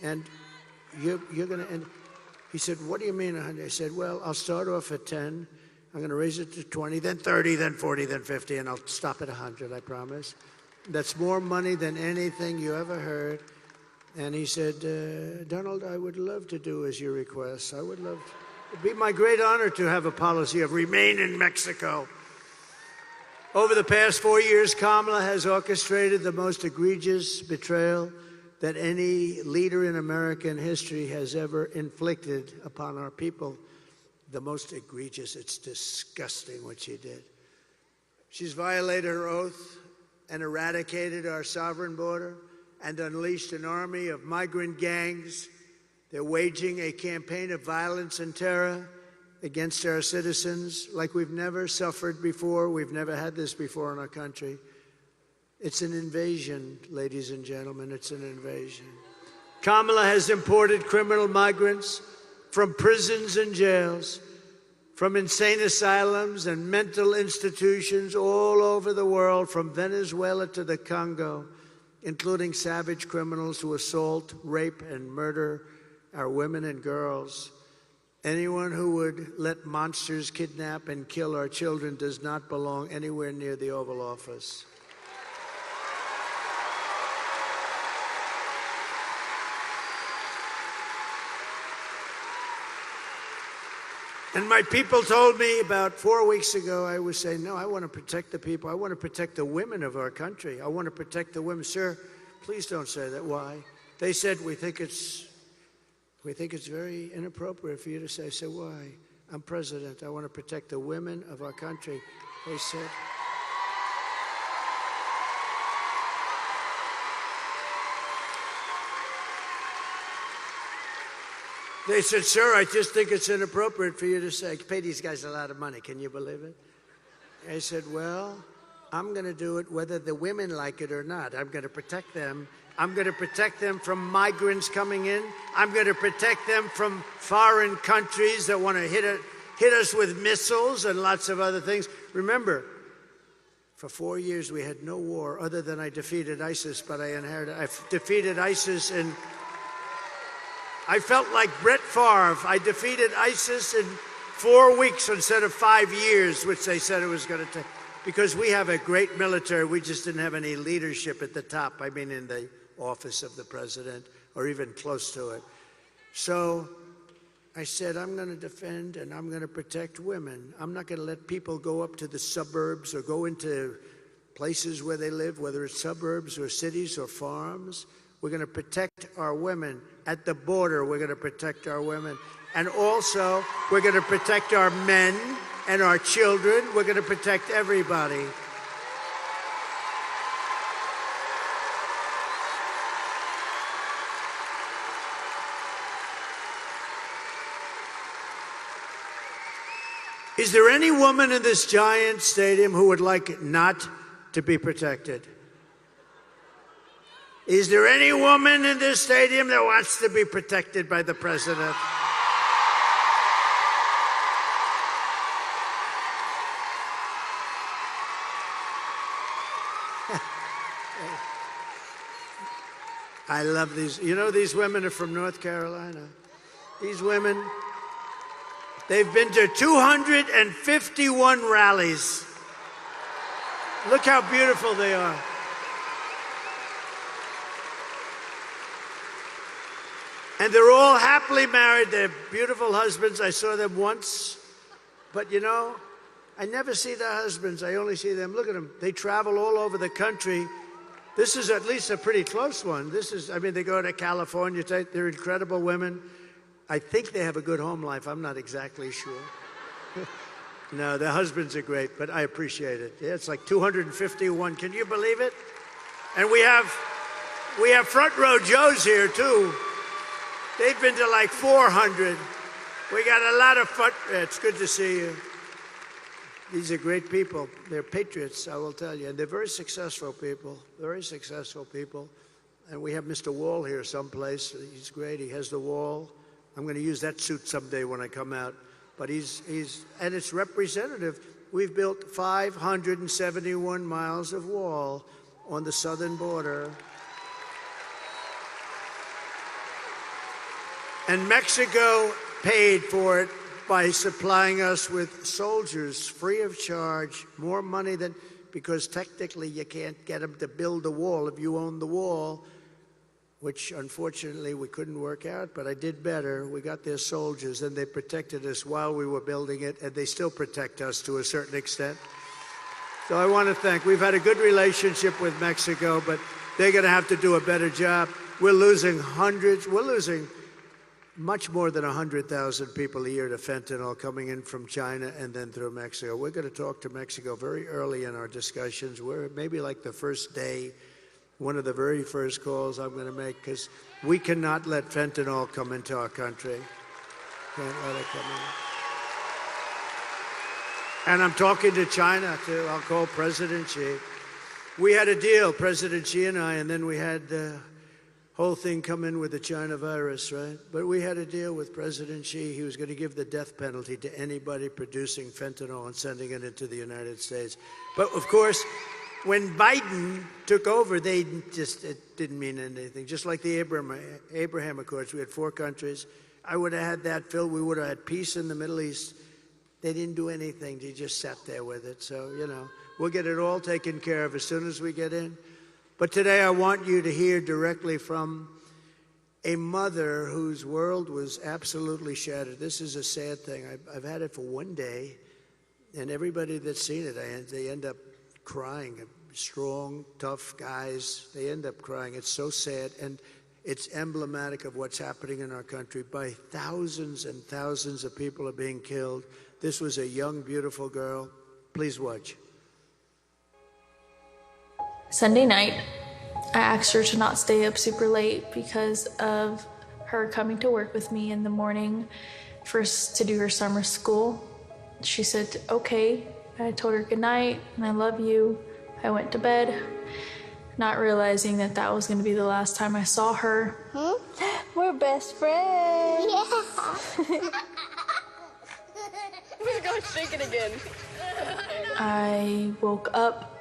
And you're going to, and he said, what do you mean 100? I said, well, I'll start off at 10. I'm going to raise it to 20, then 30, then 40, then 50, and I'll stop at 100, I promise. That's more money than anything you ever heard. And he said, Donald, I would love to do as you request. I would love to. It'd be my great honor to have a policy of remain in Mexico. Over the past 4 years, Kamala has orchestrated the most egregious betrayal that any leader in American history has ever inflicted upon our people. The most egregious. It's disgusting what she did. She's violated her oath and eradicated our sovereign border and unleashed an army of migrant gangs. They're waging a campaign of violence and terror against our citizens like we've never suffered before. We've never had this before in our country. It's an invasion, ladies and gentlemen. It's an invasion. Kamala has imported criminal migrants from prisons and jails, from insane asylums and mental institutions all over the world, from Venezuela to the Congo, including savage criminals who assault, rape, and murder our women and girls. Anyone who would let monsters kidnap and kill our children does not belong anywhere near the Oval Office. And my people told me about 4 weeks ago, I was saying, no, I want to protect the people. I want to protect the women of our country. I want to protect the women. Sir, please don't say that. Why? They said, we think it's very inappropriate for you to say. I said, why? I'm president. I want to protect the women of our country. They said, sir, I just think it's inappropriate for you to say, pay these guys a lot of money. Can you believe it? I said, well, I'm going to do it whether the women like it or not. I'm going to protect them. I'm going to protect them from migrants coming in. I'm going to protect them from foreign countries that want to hit us with missiles and lots of other things. Remember, for 4 years we had no war other than I defeated ISIS, but I defeated ISIS in... I felt like Brett Favre. I defeated ISIS in 4 weeks instead of 5 years, which they said it was going to take. Because we have a great military, we just didn't have any leadership at the top. I mean, in the office of the president, or even close to it. So I said, I'm going to defend and I'm going to protect women. I'm not going to let people go up to the suburbs or go into places where they live, whether it's suburbs or cities or farms. We're going to protect our women. At the border, we're going to protect our women. And also, we're going to protect our men and our children. We're going to protect everybody. Is there any woman in this giant stadium who would like not to be protected? Is there any woman in this stadium that wants to be protected by the president? I love these. You know, these women are from North Carolina. These women, they've been to 251 rallies. Look how beautiful they are. And they're all happily married. They're beautiful husbands. I saw them once. But, you know, I never see their husbands. I only see them. Look at them. They travel all over the country. This is at least a pretty close one. This is, I mean, they go to California. They're incredible women. I think they have a good home life. I'm not exactly sure. No, their husbands are great, but I appreciate it. Yeah, it's like 251. Can you believe it? And we have front row Joes here, too. They've been to like 400. We got a lot of fun. It's good to see you. These are great people. They're patriots, I will tell you. And they're very successful people, very successful people. And we have Mr. Wall here someplace. He's great. He has the wall. I'm going to use that suit someday when I come out. But and it's representative. We've built 571 miles of wall on the southern border. And Mexico paid for it by supplying us with soldiers free of charge, more money than, because technically you can't get them to build the wall if you own the wall. which unfortunately we couldn't work out, but I did better. We got their soldiers, and they protected us while we were building it, and they still protect us to a certain extent. So I want to thank, we've had a good relationship with Mexico, but they're going to have to do a better job. We're losing much more than 100,000 people a year to fentanyl coming in from China and then through Mexico. We're going to talk to Mexico very early in our discussions. We're maybe like the first day, one of the very first calls I'm going to make, because we cannot let fentanyl come into our country. Can't let it come in. And I'm talking to China, too. I'll call President Xi. We had a deal, President Xi and I, and then we had the whole thing come in with the China virus, right? But we had a deal with President Xi. He was going to give the death penalty to anybody producing fentanyl and sending it into the United States. But, of course, when Biden took over, it didn't mean anything. Just like the Abraham Accords, we had 4 countries. I would have had that filled. We would have had peace in the Middle East. They didn't do anything. They just sat there with it. So, we'll get it all taken care of as soon as we get in. But today I want you to hear directly from a mother whose world was absolutely shattered. This is a sad thing. I've had it for one day, and everybody that's seen it, they end up crying. Strong, tough guys, they end up crying. It's so sad, and it's emblematic of what's happening in our country. By thousands and thousands of people are being killed. This was a young, beautiful girl. Please watch. Sunday night, I asked her to not stay up super late because of her coming to work with me in the morning first to do her summer school. She said, okay. I told her good night and I love you. I went to bed, not realizing that that was going to be the last time I saw her. We're best friends. Yeah. We're going to shake it again. I woke up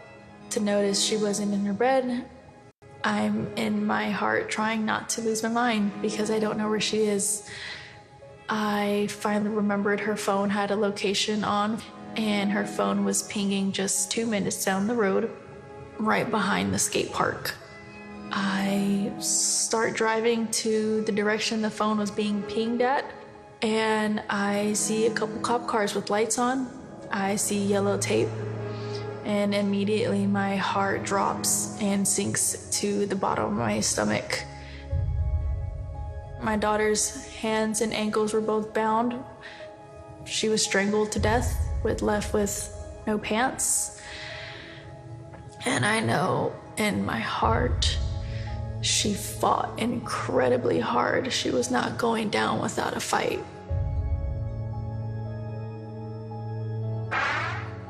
to notice she wasn't in her bed. I'm in my heart trying not to lose my mind because I don't know where she is. I finally remembered her phone had a location on, and her phone was pinging just 2 minutes down the road, right behind the skate park. I start driving to the direction the phone was being pinged at, and I see a couple cop cars with lights on. I see yellow tape, and immediately my heart drops and sinks to the bottom of my stomach. My daughter's hands and ankles were both bound. She was strangled to death, left with no pants. And I know in my heart, she fought incredibly hard. She was not going down without a fight.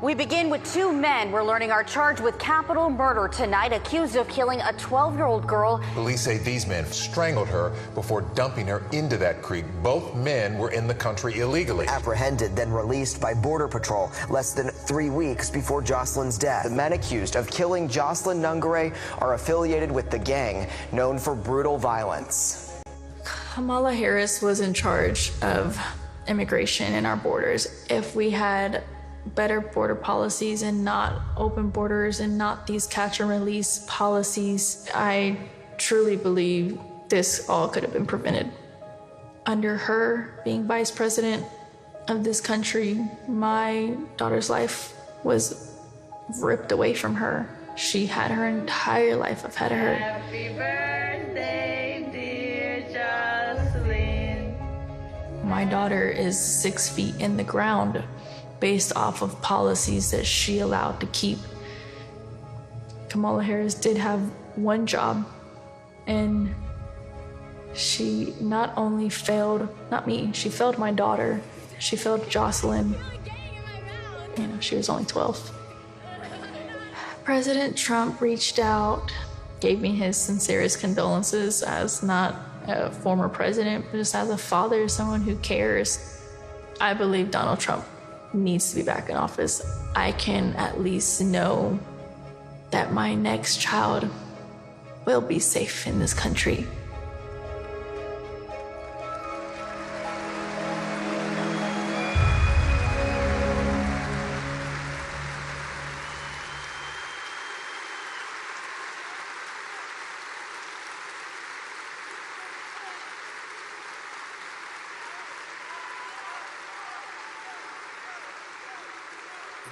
We begin with 2 men we're learning are charged with capital murder tonight, accused of killing a 12-year-old girl. Police say these men strangled her before dumping her into that creek. Both men were in the country illegally. Apprehended, then released by Border Patrol less than 3 weeks before Jocelyn's death. The men accused of killing Jocelyn Nungare are affiliated with the gang known for brutal violence. Kamala Harris was in charge of immigration in our borders. If we had better border policies and not open borders and not these catch and release policies, I truly believe this all could have been prevented. Under her being vice president of this country, my daughter's life was ripped away from her. She had her entire life ahead of her. Happy birthday, dear Jocelyn. My daughter is 6 feet in the ground based off of policies that she allowed to keep. Kamala Harris did have one job, and she not only failed, not me, she failed my daughter, she failed Jocelyn. She was only 12. President Trump reached out, gave me his sincerest condolences as not a former president, but just as a father, someone who cares. I believe Donald Trump needs to be back in office. I can at least know that my next child will be safe in this country.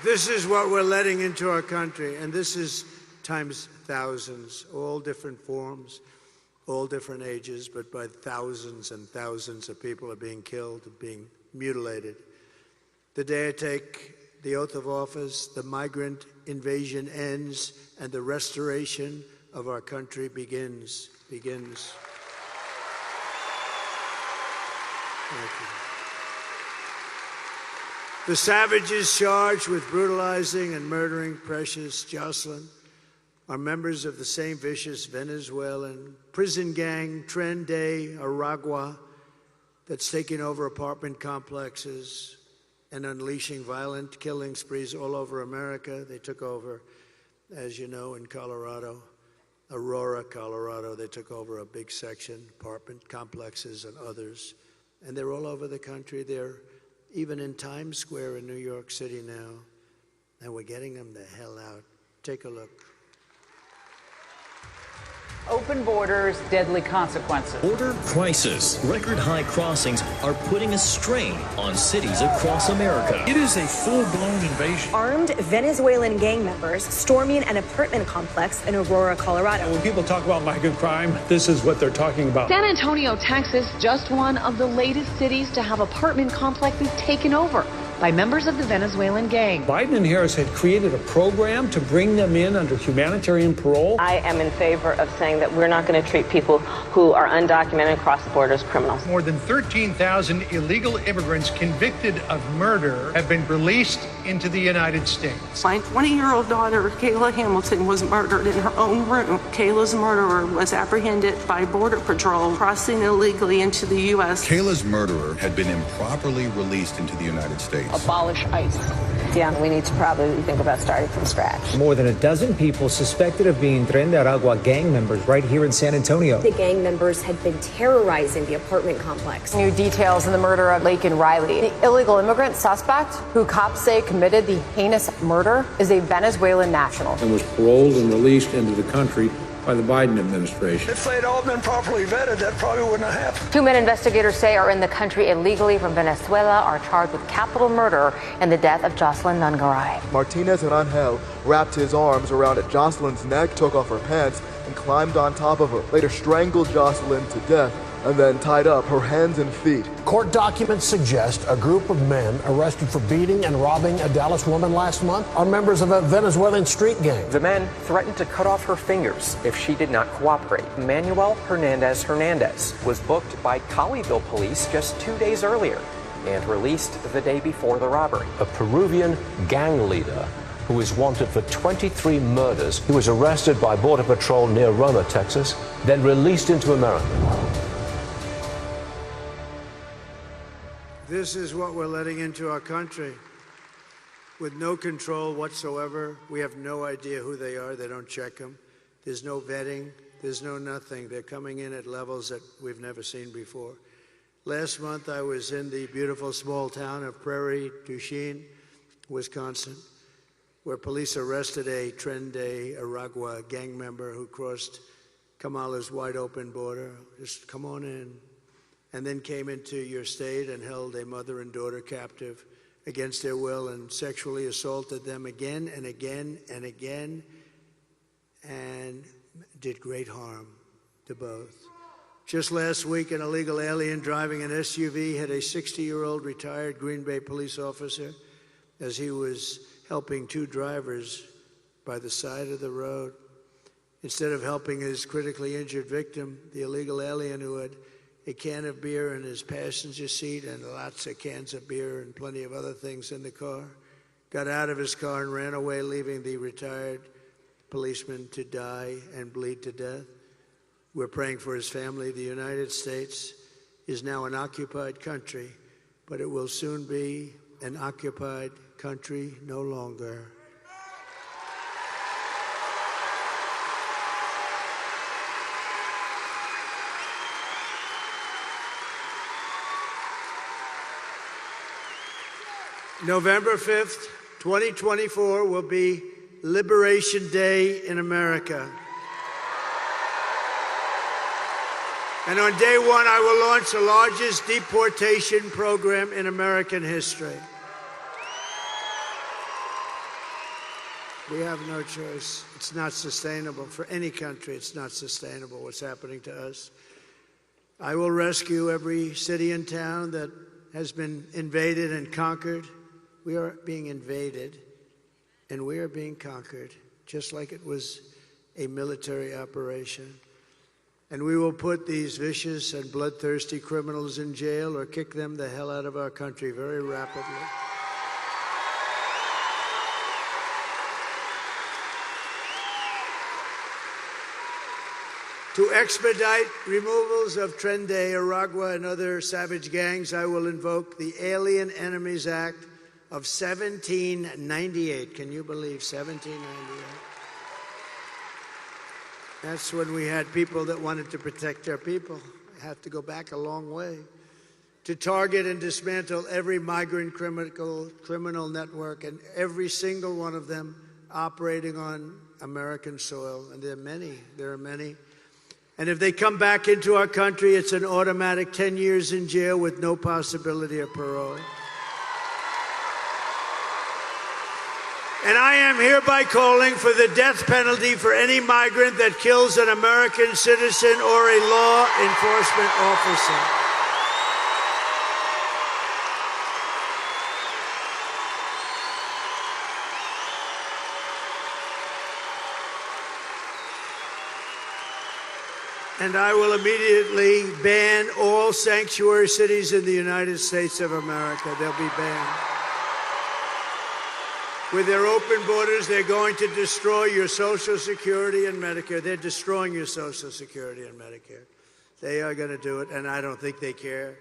This is what we're letting into our country, and this is times thousands, all different forms, all different ages, but by thousands and thousands of people are being killed, being mutilated. The day I take the oath of office, the migrant invasion ends and the restoration of our country begins. Thank you. The savages charged with brutalizing and murdering precious Jocelyn are members of the same vicious Venezuelan prison gang, Tren de Aragua, that's taking over apartment complexes and unleashing violent killing sprees all over America. They took over, as you know, in Colorado, Aurora, Colorado. They took over a big section, apartment complexes and others. And they're all over the country. They're even in Times Square in New York City now. And we're getting them the hell out. Take a look. Open borders, deadly consequences. Border crisis. Record high crossings are putting a strain on cities across America. It is a full-blown invasion. Armed Venezuelan gang members storming an apartment complex in Aurora, Colorado. When people talk about migrant crime, this is what they're talking about. San Antonio, Texas, just one of the latest cities to have apartment complexes taken over by members of the Venezuelan gang. Biden and Harris had created a program to bring them in under humanitarian parole. I am in favor of saying that we're not going to treat people who are undocumented across the border as criminals. More than 13,000 illegal immigrants convicted of murder have been released into the United States. My 20-year-old daughter, Kayla Hamilton, was murdered in her own room. Kayla's murderer was apprehended by Border Patrol crossing illegally into the U.S. Kayla's murderer had been improperly released into the United States. Abolish ICE. Yeah, we need to probably think about starting from scratch. More than a dozen people suspected of being Tren de Aragua gang members right here in San Antonio. The gang members had been terrorizing the apartment complex. New details in the murder of Lake and Riley. The illegal immigrant suspect, who cops say committed the heinous murder, is a Venezuelan national. And was paroled and released into the country by the Biden administration. If they'd all been properly vetted, that probably wouldn't have happened. 2 men investigators say are in the country illegally from Venezuela are charged with capital murder in the death of Jocelyn Nungaray. Martinez and Angel wrapped his arms around Jocelyn's neck, took off her pants, and climbed on top of her. Later strangled Jocelyn to death and then tied up her hands and feet. Court documents suggest a group of men arrested for beating and robbing a Dallas woman last month are members of a Venezuelan street gang. The men threatened to cut off her fingers if she did not cooperate. Manuel Hernandez was booked by Colleyville police just 2 days earlier and released the day before the robbery. A Peruvian gang leader who is wanted for 23 murders. He was arrested by Border Patrol near Roma, Texas, then released into America. This is what we're letting into our country. With no control whatsoever. We have no idea who they are. They don't check them. There's no vetting. There's no nothing. They're coming in at levels that we've never seen before. Last month, I was in the beautiful small town of Prairie du Chien, Wisconsin, where police arrested a Tren de Aragua gang member who crossed Kamala's wide-open border. Just come on in. And then came into your state and held a mother and daughter captive against their will and sexually assaulted them again and again and again and did great harm to both. Just last week, an illegal alien driving an SUV hit a 60-year-old retired Green Bay police officer as he was helping two drivers by the side of the road. Instead of helping his critically injured victim, the illegal alien, who had a can of beer in his passenger seat and lots of cans of beer and plenty of other things in the car, got out of his car and ran away, leaving the retired policeman to die and bleed to death. We're praying for his family. The United States is now an occupied country, but it will soon be an occupied country no longer. November 5th, 2024 will be Liberation Day in America. And on day one, I will launch the largest deportation program in American history. We have no choice. It's not sustainable for any country. It's not sustainable what's happening to us. I will rescue every city and town that has been invaded and conquered. We are being invaded, and we are being conquered, just like it was a military operation. And we will put these vicious and bloodthirsty criminals in jail or kick them the hell out of our country very rapidly. To expedite removals of Trende, Aragua, and other savage gangs, I will invoke the Alien Enemies Act of 1798. Can you believe 1798? That's when we had people that wanted to protect their people. I have to go back a long way. To target and dismantle every migrant criminal network, and every single one of them operating on American soil. And there are many. And if they come back into our country, it's an automatic 10 years in jail with no possibility of parole. And I am hereby calling for the death penalty for any migrant that kills an American citizen or a law enforcement officer. And I will immediately ban all sanctuary cities in the United States of America. They'll be banned. With their open borders, they're going to destroy your Social Security and Medicare. They're destroying your Social Security and Medicare. They are going to do it, and I don't think they care.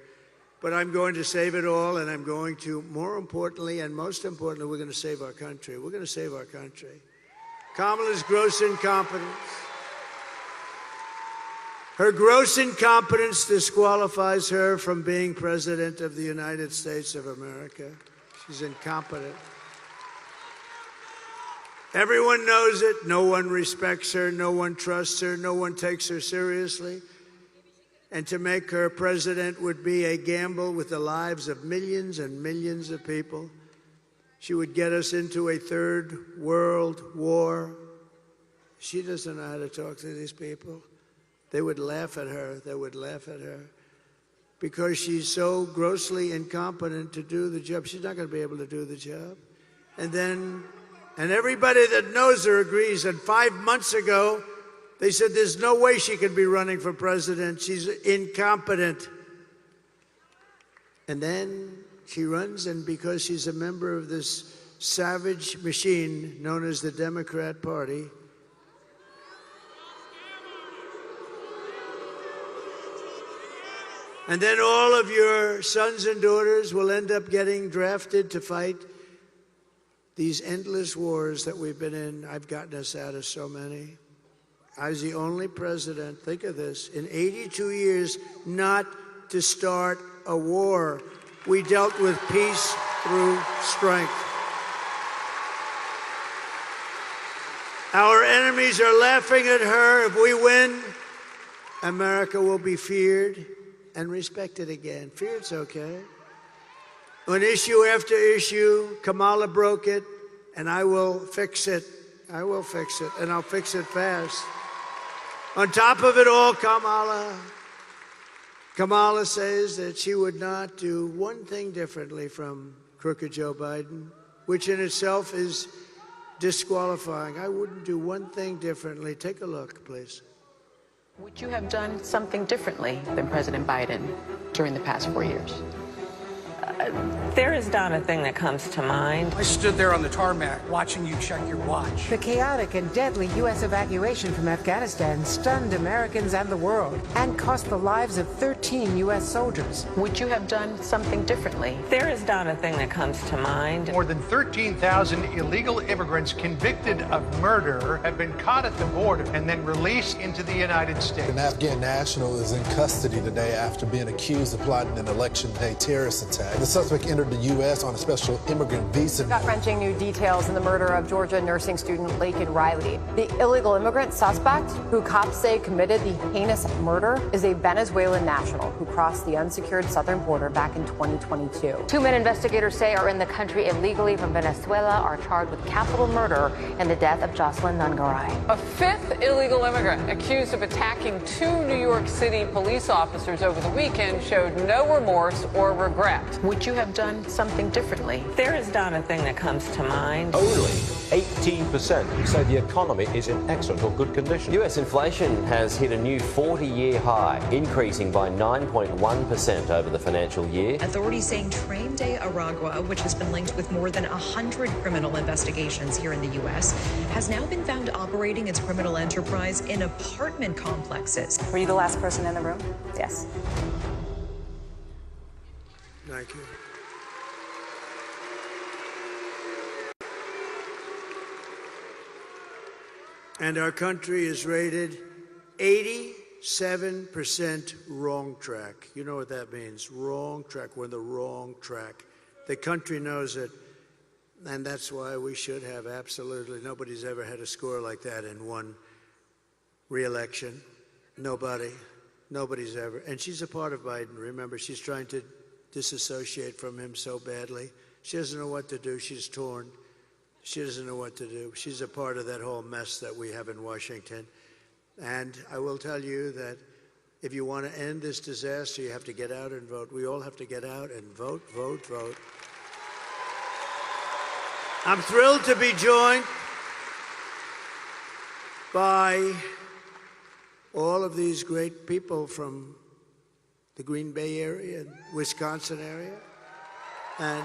But I'm going to save it all, and I'm going to, more importantly and most importantly, we're going to save our country. We're going to save our country. Kamala's gross incompetence. Her gross incompetence disqualifies her from being President of the United States of America. She's incompetent. Everyone knows it. No one respects her. No one trusts her. No one takes her seriously. And to make her president would be a gamble with the lives of millions and millions of people. She would get us into a third world war. She doesn't know how to talk to these people. They would laugh at her. They would laugh at her because she's so grossly incompetent to do the job. She's not going to be able to do the job. And everybody that knows her agrees. And 5 months ago, they said there's no way she could be running for president. She's incompetent. And then she runs, and because she's a member of this savage machine known as the Democrat Party, and then all of your sons and daughters will end up getting drafted to fight these endless wars that we've been in. I've gotten us out of so many. I was the only president, think of this, in 82 years not to start a war. We dealt with peace through strength. Our enemies are laughing at her. If we win, America will be feared and respected again. Feared's okay. On issue after issue, Kamala broke it, and I will fix it. I will fix it, and I'll fix it fast. On top of it all, Kamala says that she would not do one thing differently from crooked Joe Biden, which in itself is disqualifying. I wouldn't do one thing differently. Take a look, please. Would you have done something differently than President Biden during the past 4 years? There is not a thing that comes to mind. I stood there on the tarmac watching you check your watch. The chaotic and deadly U.S. evacuation from Afghanistan stunned Americans and the world and cost the lives of 13 U.S. soldiers. Would you have done something differently? There is not a thing that comes to mind. More than 13,000 illegal immigrants convicted of murder have been caught at the border and then released into the United States. An Afghan national is in custody today after being accused of plotting an election day terrorist attack. The suspect entered the U.S. on a special immigrant visa. Gut-wrenching new details in the murder of Georgia nursing student Laken Riley. The illegal immigrant suspect, who cops say committed the heinous murder, is a Venezuelan national who crossed the unsecured southern border back in 2022. 2 men investigators say are in the country illegally from Venezuela are charged with capital murder in the death of Jocelyn Nungaray. A 5th illegal immigrant accused of attacking 2 New York City police officers over the weekend showed no remorse or regret. Would you have done something differently? There is not a thing that comes to mind. Only 18% say the economy is in excellent or good condition. U.S. inflation has hit a new 40-year high, increasing by 9.1% over the financial year. Authorities saying Train de Aragua, which has been linked with more than 100 criminal investigations here in the U.S., has now been found operating its criminal enterprise in apartment complexes. Were you the last person in the room? Yes. Thank you. And our country is rated 87% wrong track. You know what that means, wrong track. We're on the wrong track. The country knows it, and that's why we should have absolutely, nobody's ever had a score like that in one re-election. Nobody's ever. And she's a part of Biden. Remember, she's trying to disassociate from him so badly. She doesn't know what to do. She's torn. She doesn't know what to do. She's a part of that whole mess that we have in Washington. And I will tell you that if you want to end this disaster, you have to get out and vote. We all have to get out and vote, vote, vote. I'm thrilled to be joined by all of these great people from the Green Bay area and Wisconsin area. And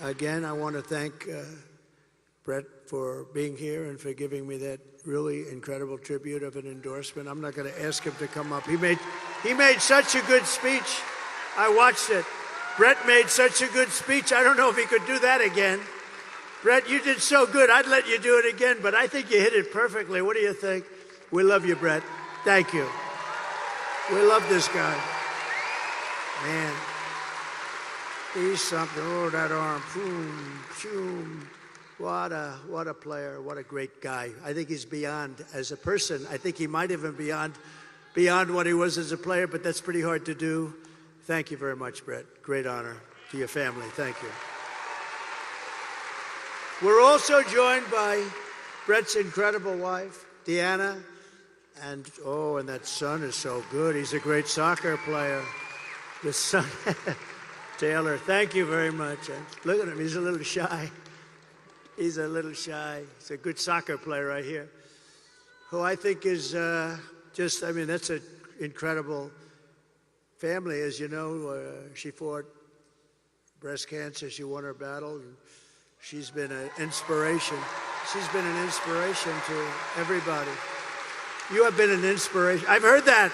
again, I want to thank Brett for being here and for giving me that really incredible tribute of an endorsement. I'm not going to ask him to come up. He made such a good speech. I watched it. Brett made such a good speech. I don't know if he could do that again. Brett, you did so good. I'd let you do it again, but I think you hit it perfectly. What do you think? We love you, Brett. Thank you. We love this guy. Man, he's something. Oh, that arm. Boom, boom. What a player. What a great guy. I think he's beyond as a person. I think he might have been beyond what he was as a player, but that's pretty hard to do. Thank you very much, Brett. Great honor to your family. Thank you. We're also joined by Brett's incredible wife, Deanna, and that son is so good. He's a great soccer player. The son, Taylor, thank you very much. And look at him, he's a little shy. He's a little shy. He's a good soccer player right here, who I think is that's an incredible family. As you know, she fought breast cancer. She won her battle. And she's been an inspiration. She's been an inspiration to everybody. You have been an inspiration. I've heard that.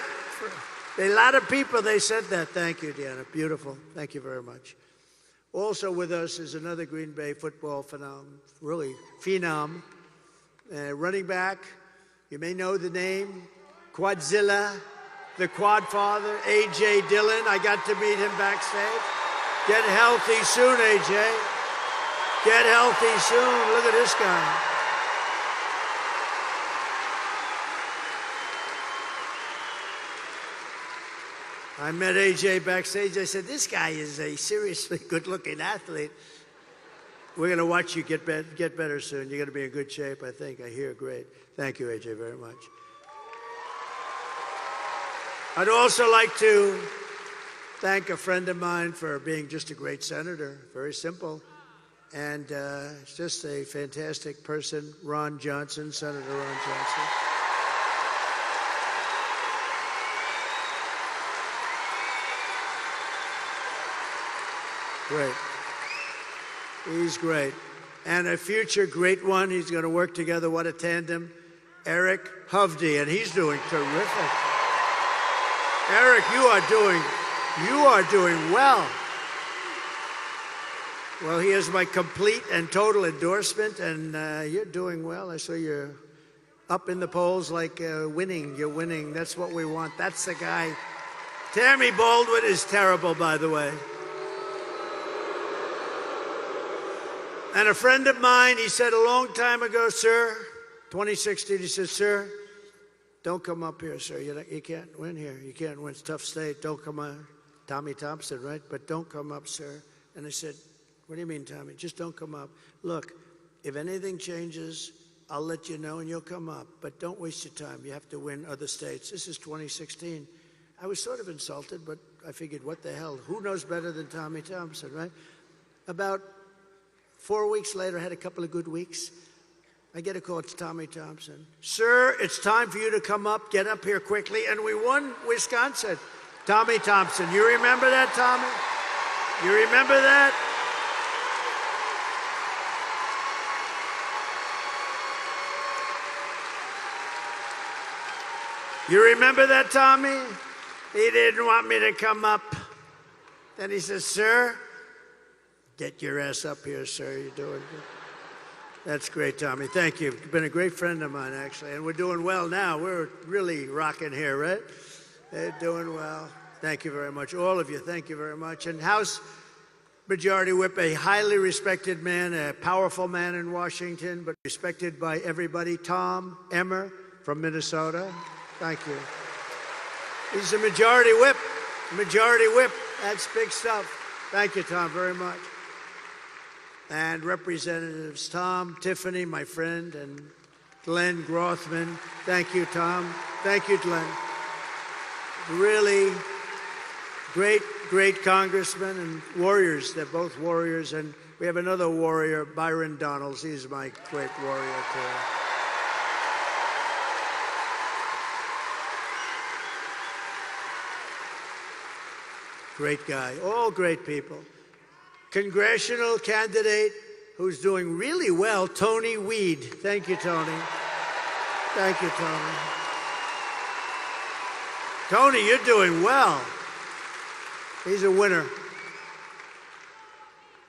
A lot of people, they said that. Thank you, Deanna. Beautiful. Thank you very much. Also with us is another Green Bay football phenom, running back. You may know the name, Quadzilla, the Quad Father, A.J. Dillon. I got to meet him backstage. Get healthy soon, A.J. Get healthy soon. Look at this guy. I met AJ backstage. I said, this guy is a seriously good-looking athlete. We're going to watch you get better soon. You're going to be in good shape, I think. I hear great. Thank you, AJ, very much. I'd also like to thank a friend of mine for being just a great senator. Very simple. And just a fantastic person, Ron Johnson, Senator Ron Johnson. Great. He's great. And a future great one, he's going to work together. What a tandem. Eric Hovde, and he's doing terrific. Eric, you are doing well. Well, he has my complete and total endorsement, and you're doing well. I saw you're up in the polls like winning. You're winning. That's what we want. That's the guy. Tammy Baldwin is terrible, by the way. And a friend of mine, he said a long time ago, sir, 2016, he said, sir, don't come up here, sir. You can't win here. You can't win. It's a tough state. Don't come up. Tommy Thompson, right? But don't come up, sir. And I said, what do you mean, Tommy? Just don't come up. Look, if anything changes, I'll let you know and you'll come up. But don't waste your time. You have to win other states. This is 2016. I was sort of insulted, but I figured, what the hell? Who knows better than Tommy Thompson, right? About 4 weeks later, I had a couple of good weeks. I get a call, it's Tommy Thompson. Sir, it's time for you to come up, get up here quickly. And we won Wisconsin. Tommy Thompson. You remember that, Tommy? You remember that? You remember that, Tommy? He didn't want me to come up. Then he says, sir, get your ass up here, sir. You're doing good. That's great, Tommy. Thank you. You've been a great friend of mine, actually. And we're doing well now. We're really rocking here, right? They're doing well. Thank you very much. All of you, thank you very much. And House Majority Whip, a highly respected man, a powerful man in Washington, but respected by everybody, Tom Emmer from Minnesota. Thank you. He's a Majority Whip. Majority Whip. That's big stuff. Thank you, Tom, very much. And Representatives Tom, Tiffany, my friend, and Glenn Grothman. Thank you, Tom. Thank you, Glenn. Really great, great congressmen and warriors. They're both warriors. And we have another warrior, Byron Donalds. He's my great warrior, too. Great guy. All great people. Congressional candidate who's doing really well, Tony Weed. Thank you, Tony. Thank you, Tony. Tony, you're doing well. He's a winner.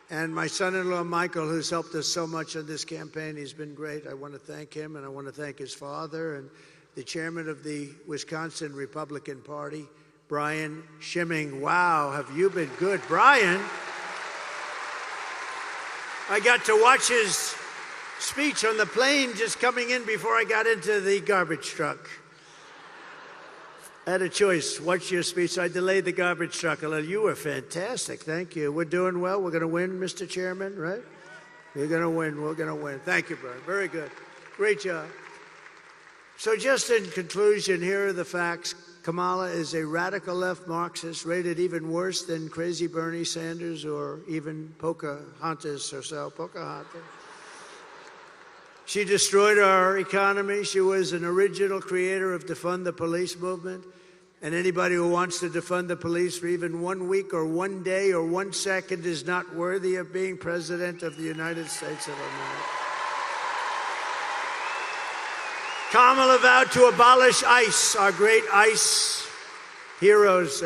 And my son-in-law, Michael, who's helped us so much on this campaign, he's been great. I want to thank him, and I want to thank his father and the chairman of the Wisconsin Republican Party, Brian Schimming. Wow, have you been good. Brian, I got to watch his speech on the plane just coming in before I got into the garbage truck. I had a choice. Watch your speech. So I delayed the garbage truck a little. You were fantastic. Thank you. We're doing well. We're going to win, Mr. Chairman, right? We're going to win. We're going to win. Thank you, Brian. Very good. Great job. So just in conclusion, here are the facts. Kamala is a radical left Marxist, rated even worse than crazy Bernie Sanders or even Pocahontas herself. Pocahontas. She destroyed our economy. She was an original creator of defund the police movement. And anybody who wants to defund the police for even 1 week or 1 day or 1 second is not worthy of being president of the United States of America. Kamala vowed to abolish ICE, our great ICE heroes.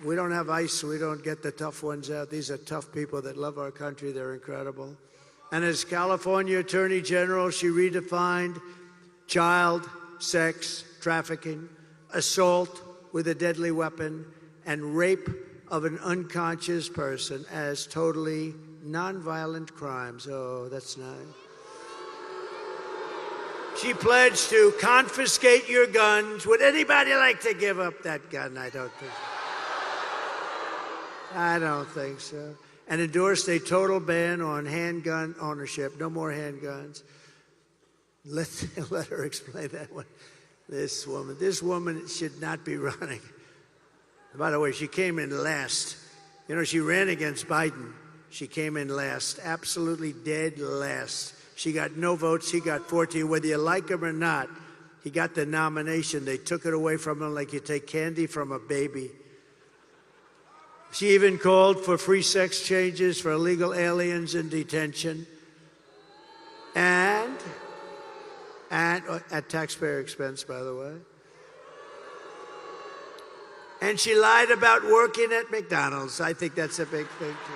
We don't have ICE, so we don't get the tough ones out. These are tough people that love our country. They're incredible. And as California Attorney General, she redefined child sex trafficking, assault with a deadly weapon, and rape of an unconscious person as totally nonviolent crimes. Oh, that's nice. She pledged to confiscate your guns. Would anybody like to give up that gun? I don't think so. I don't think so. And endorsed a total ban on handgun ownership. No more handguns. Let her explain that one. This woman should not be running. By the way, she came in last. You know, she ran against Biden. She came in last, absolutely dead last. She got no votes. He got 14. Whether you like him or not, he got the nomination. They took it away from him like you take candy from a baby. She even called for free sex changes for illegal aliens in detention. And at taxpayer expense, by the way. And she lied about working at McDonald's. I think that's a big thing, too.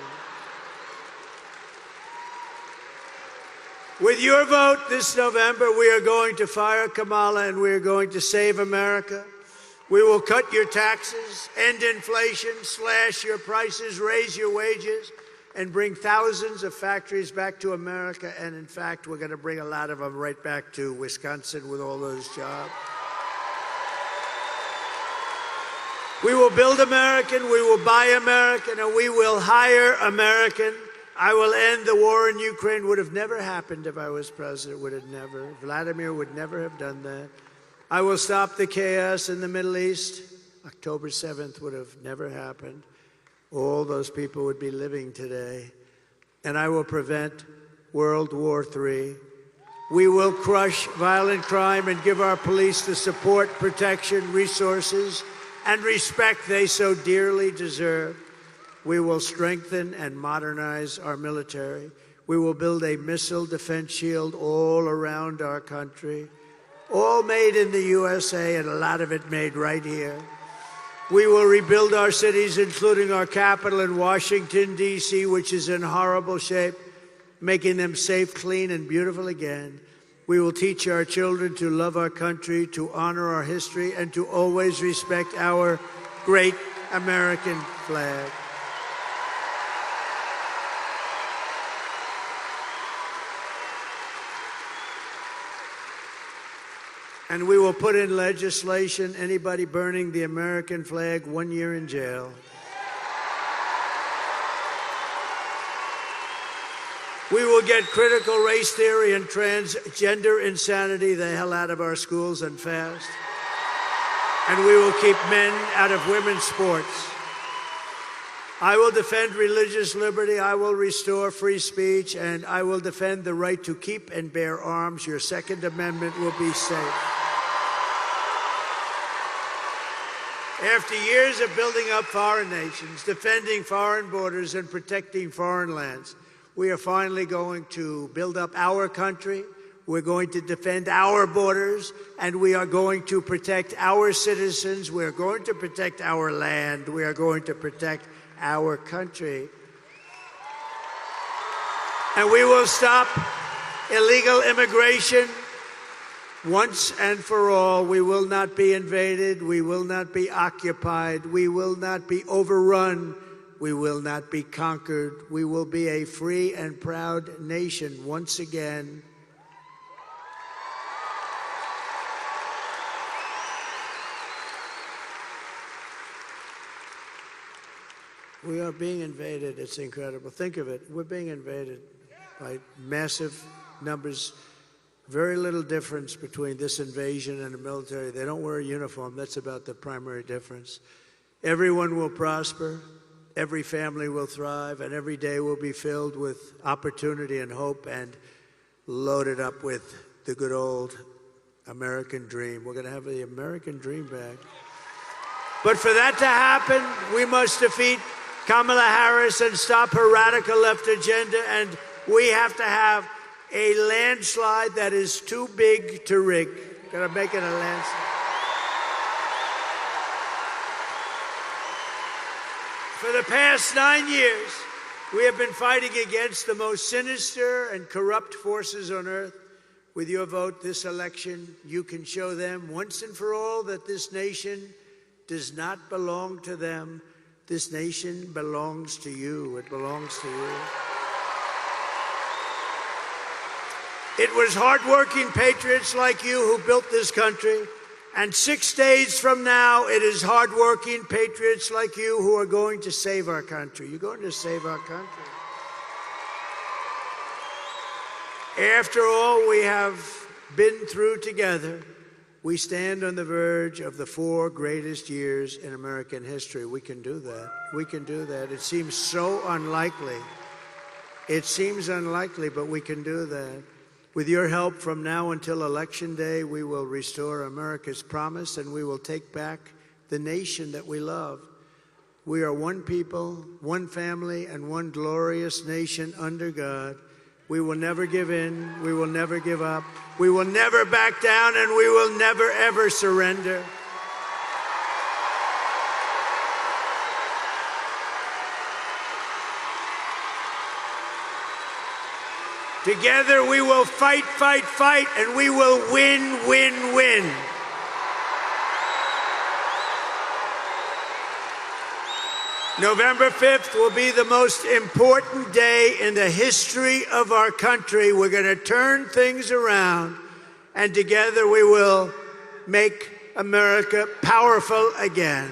With your vote this November, we are going to fire Kamala and we are going to save America. We will cut your taxes, end inflation, slash your prices, raise your wages, and bring thousands of factories back to America. And in fact, we're going to bring a lot of them right back to Wisconsin with all those jobs. We will build American, we will buy American, and we will hire American. I will end the war in Ukraine. Would have never happened if I was president. Would have never. Vladimir would never have done that. I will stop the chaos in the Middle East. October 7th would have never happened. All those people would be living today. And I will prevent World War III. We will crush violent crime and give our police the support, protection, resources, and respect they so dearly deserve. We will strengthen and modernize our military. We will build a missile defense shield all around our country, all made in the USA, and a lot of it made right here. We will rebuild our cities, including our capital in Washington, D.C., which is in horrible shape, making them safe, clean, and beautiful again. We will teach our children to love our country, to honor our history, and to always respect our great American flag. And we will put in legislation anybody burning the American flag 1 year in jail. We will get critical race theory and transgender insanity the hell out of our schools and fast. And we will keep men out of women's sports. I will defend religious liberty. I will restore free speech. And I will defend the right to keep and bear arms. Your Second Amendment will be safe. After years of building up foreign nations, defending foreign borders, and protecting foreign lands, we are finally going to build up our country. We're going to defend our borders, and we are going to protect our citizens. We are going to protect our land. We are going to protect our country. And we will stop illegal immigration once and for all. We will not be invaded. We will not be occupied. We will not be overrun. We will not be conquered. We will be a free and proud nation once again. We are being invaded. It's incredible. Think of it. We're being invaded by massive numbers. Very little difference between this invasion and the military. They don't wear a uniform. That's about the primary difference. Everyone will prosper. Every family will thrive. And every day will be filled with opportunity and hope and loaded up with the good old American dream. We're going to have the American dream back. But for that to happen, we must defeat Kamala Harris and stop her radical left agenda, and we have to have a landslide that is too big to rig. Gonna make it a landslide. For the past 9 years, we have been fighting against the most sinister and corrupt forces on earth. With your vote this election, you can show them once and for all that this nation does not belong to them. This nation belongs to you. It belongs to you. It was hardworking patriots like you who built this country. And 6 days from now, it is hardworking patriots like you who are going to save our country. You're going to save our country. After all we have been through together, we stand on the verge of the 4 greatest years in American history. We can do that. We can do that. It seems so unlikely. It seems unlikely, but we can do that. With your help, from now until Election Day, we will restore America's promise, and we will take back the nation that we love. We are one people, one family, and one glorious nation under God. We will never give in. We will never give up. We will never back down, and we will never, ever surrender. Together we will fight, fight, fight, and we will win, win, win. November 5th will be the most important day in the history of our country. We're going to turn things around, and together we will make America powerful again.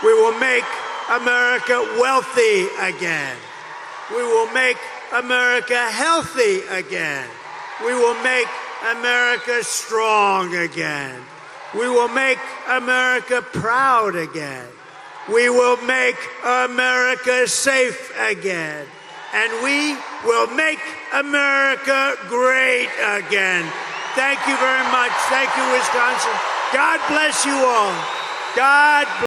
We will make America wealthy again. We will make America healthy again. We will make America strong again. We will make America proud again. We will make America safe again. And we will make America great again. Thank you very much. Thank you, Wisconsin. God bless you all. God bless.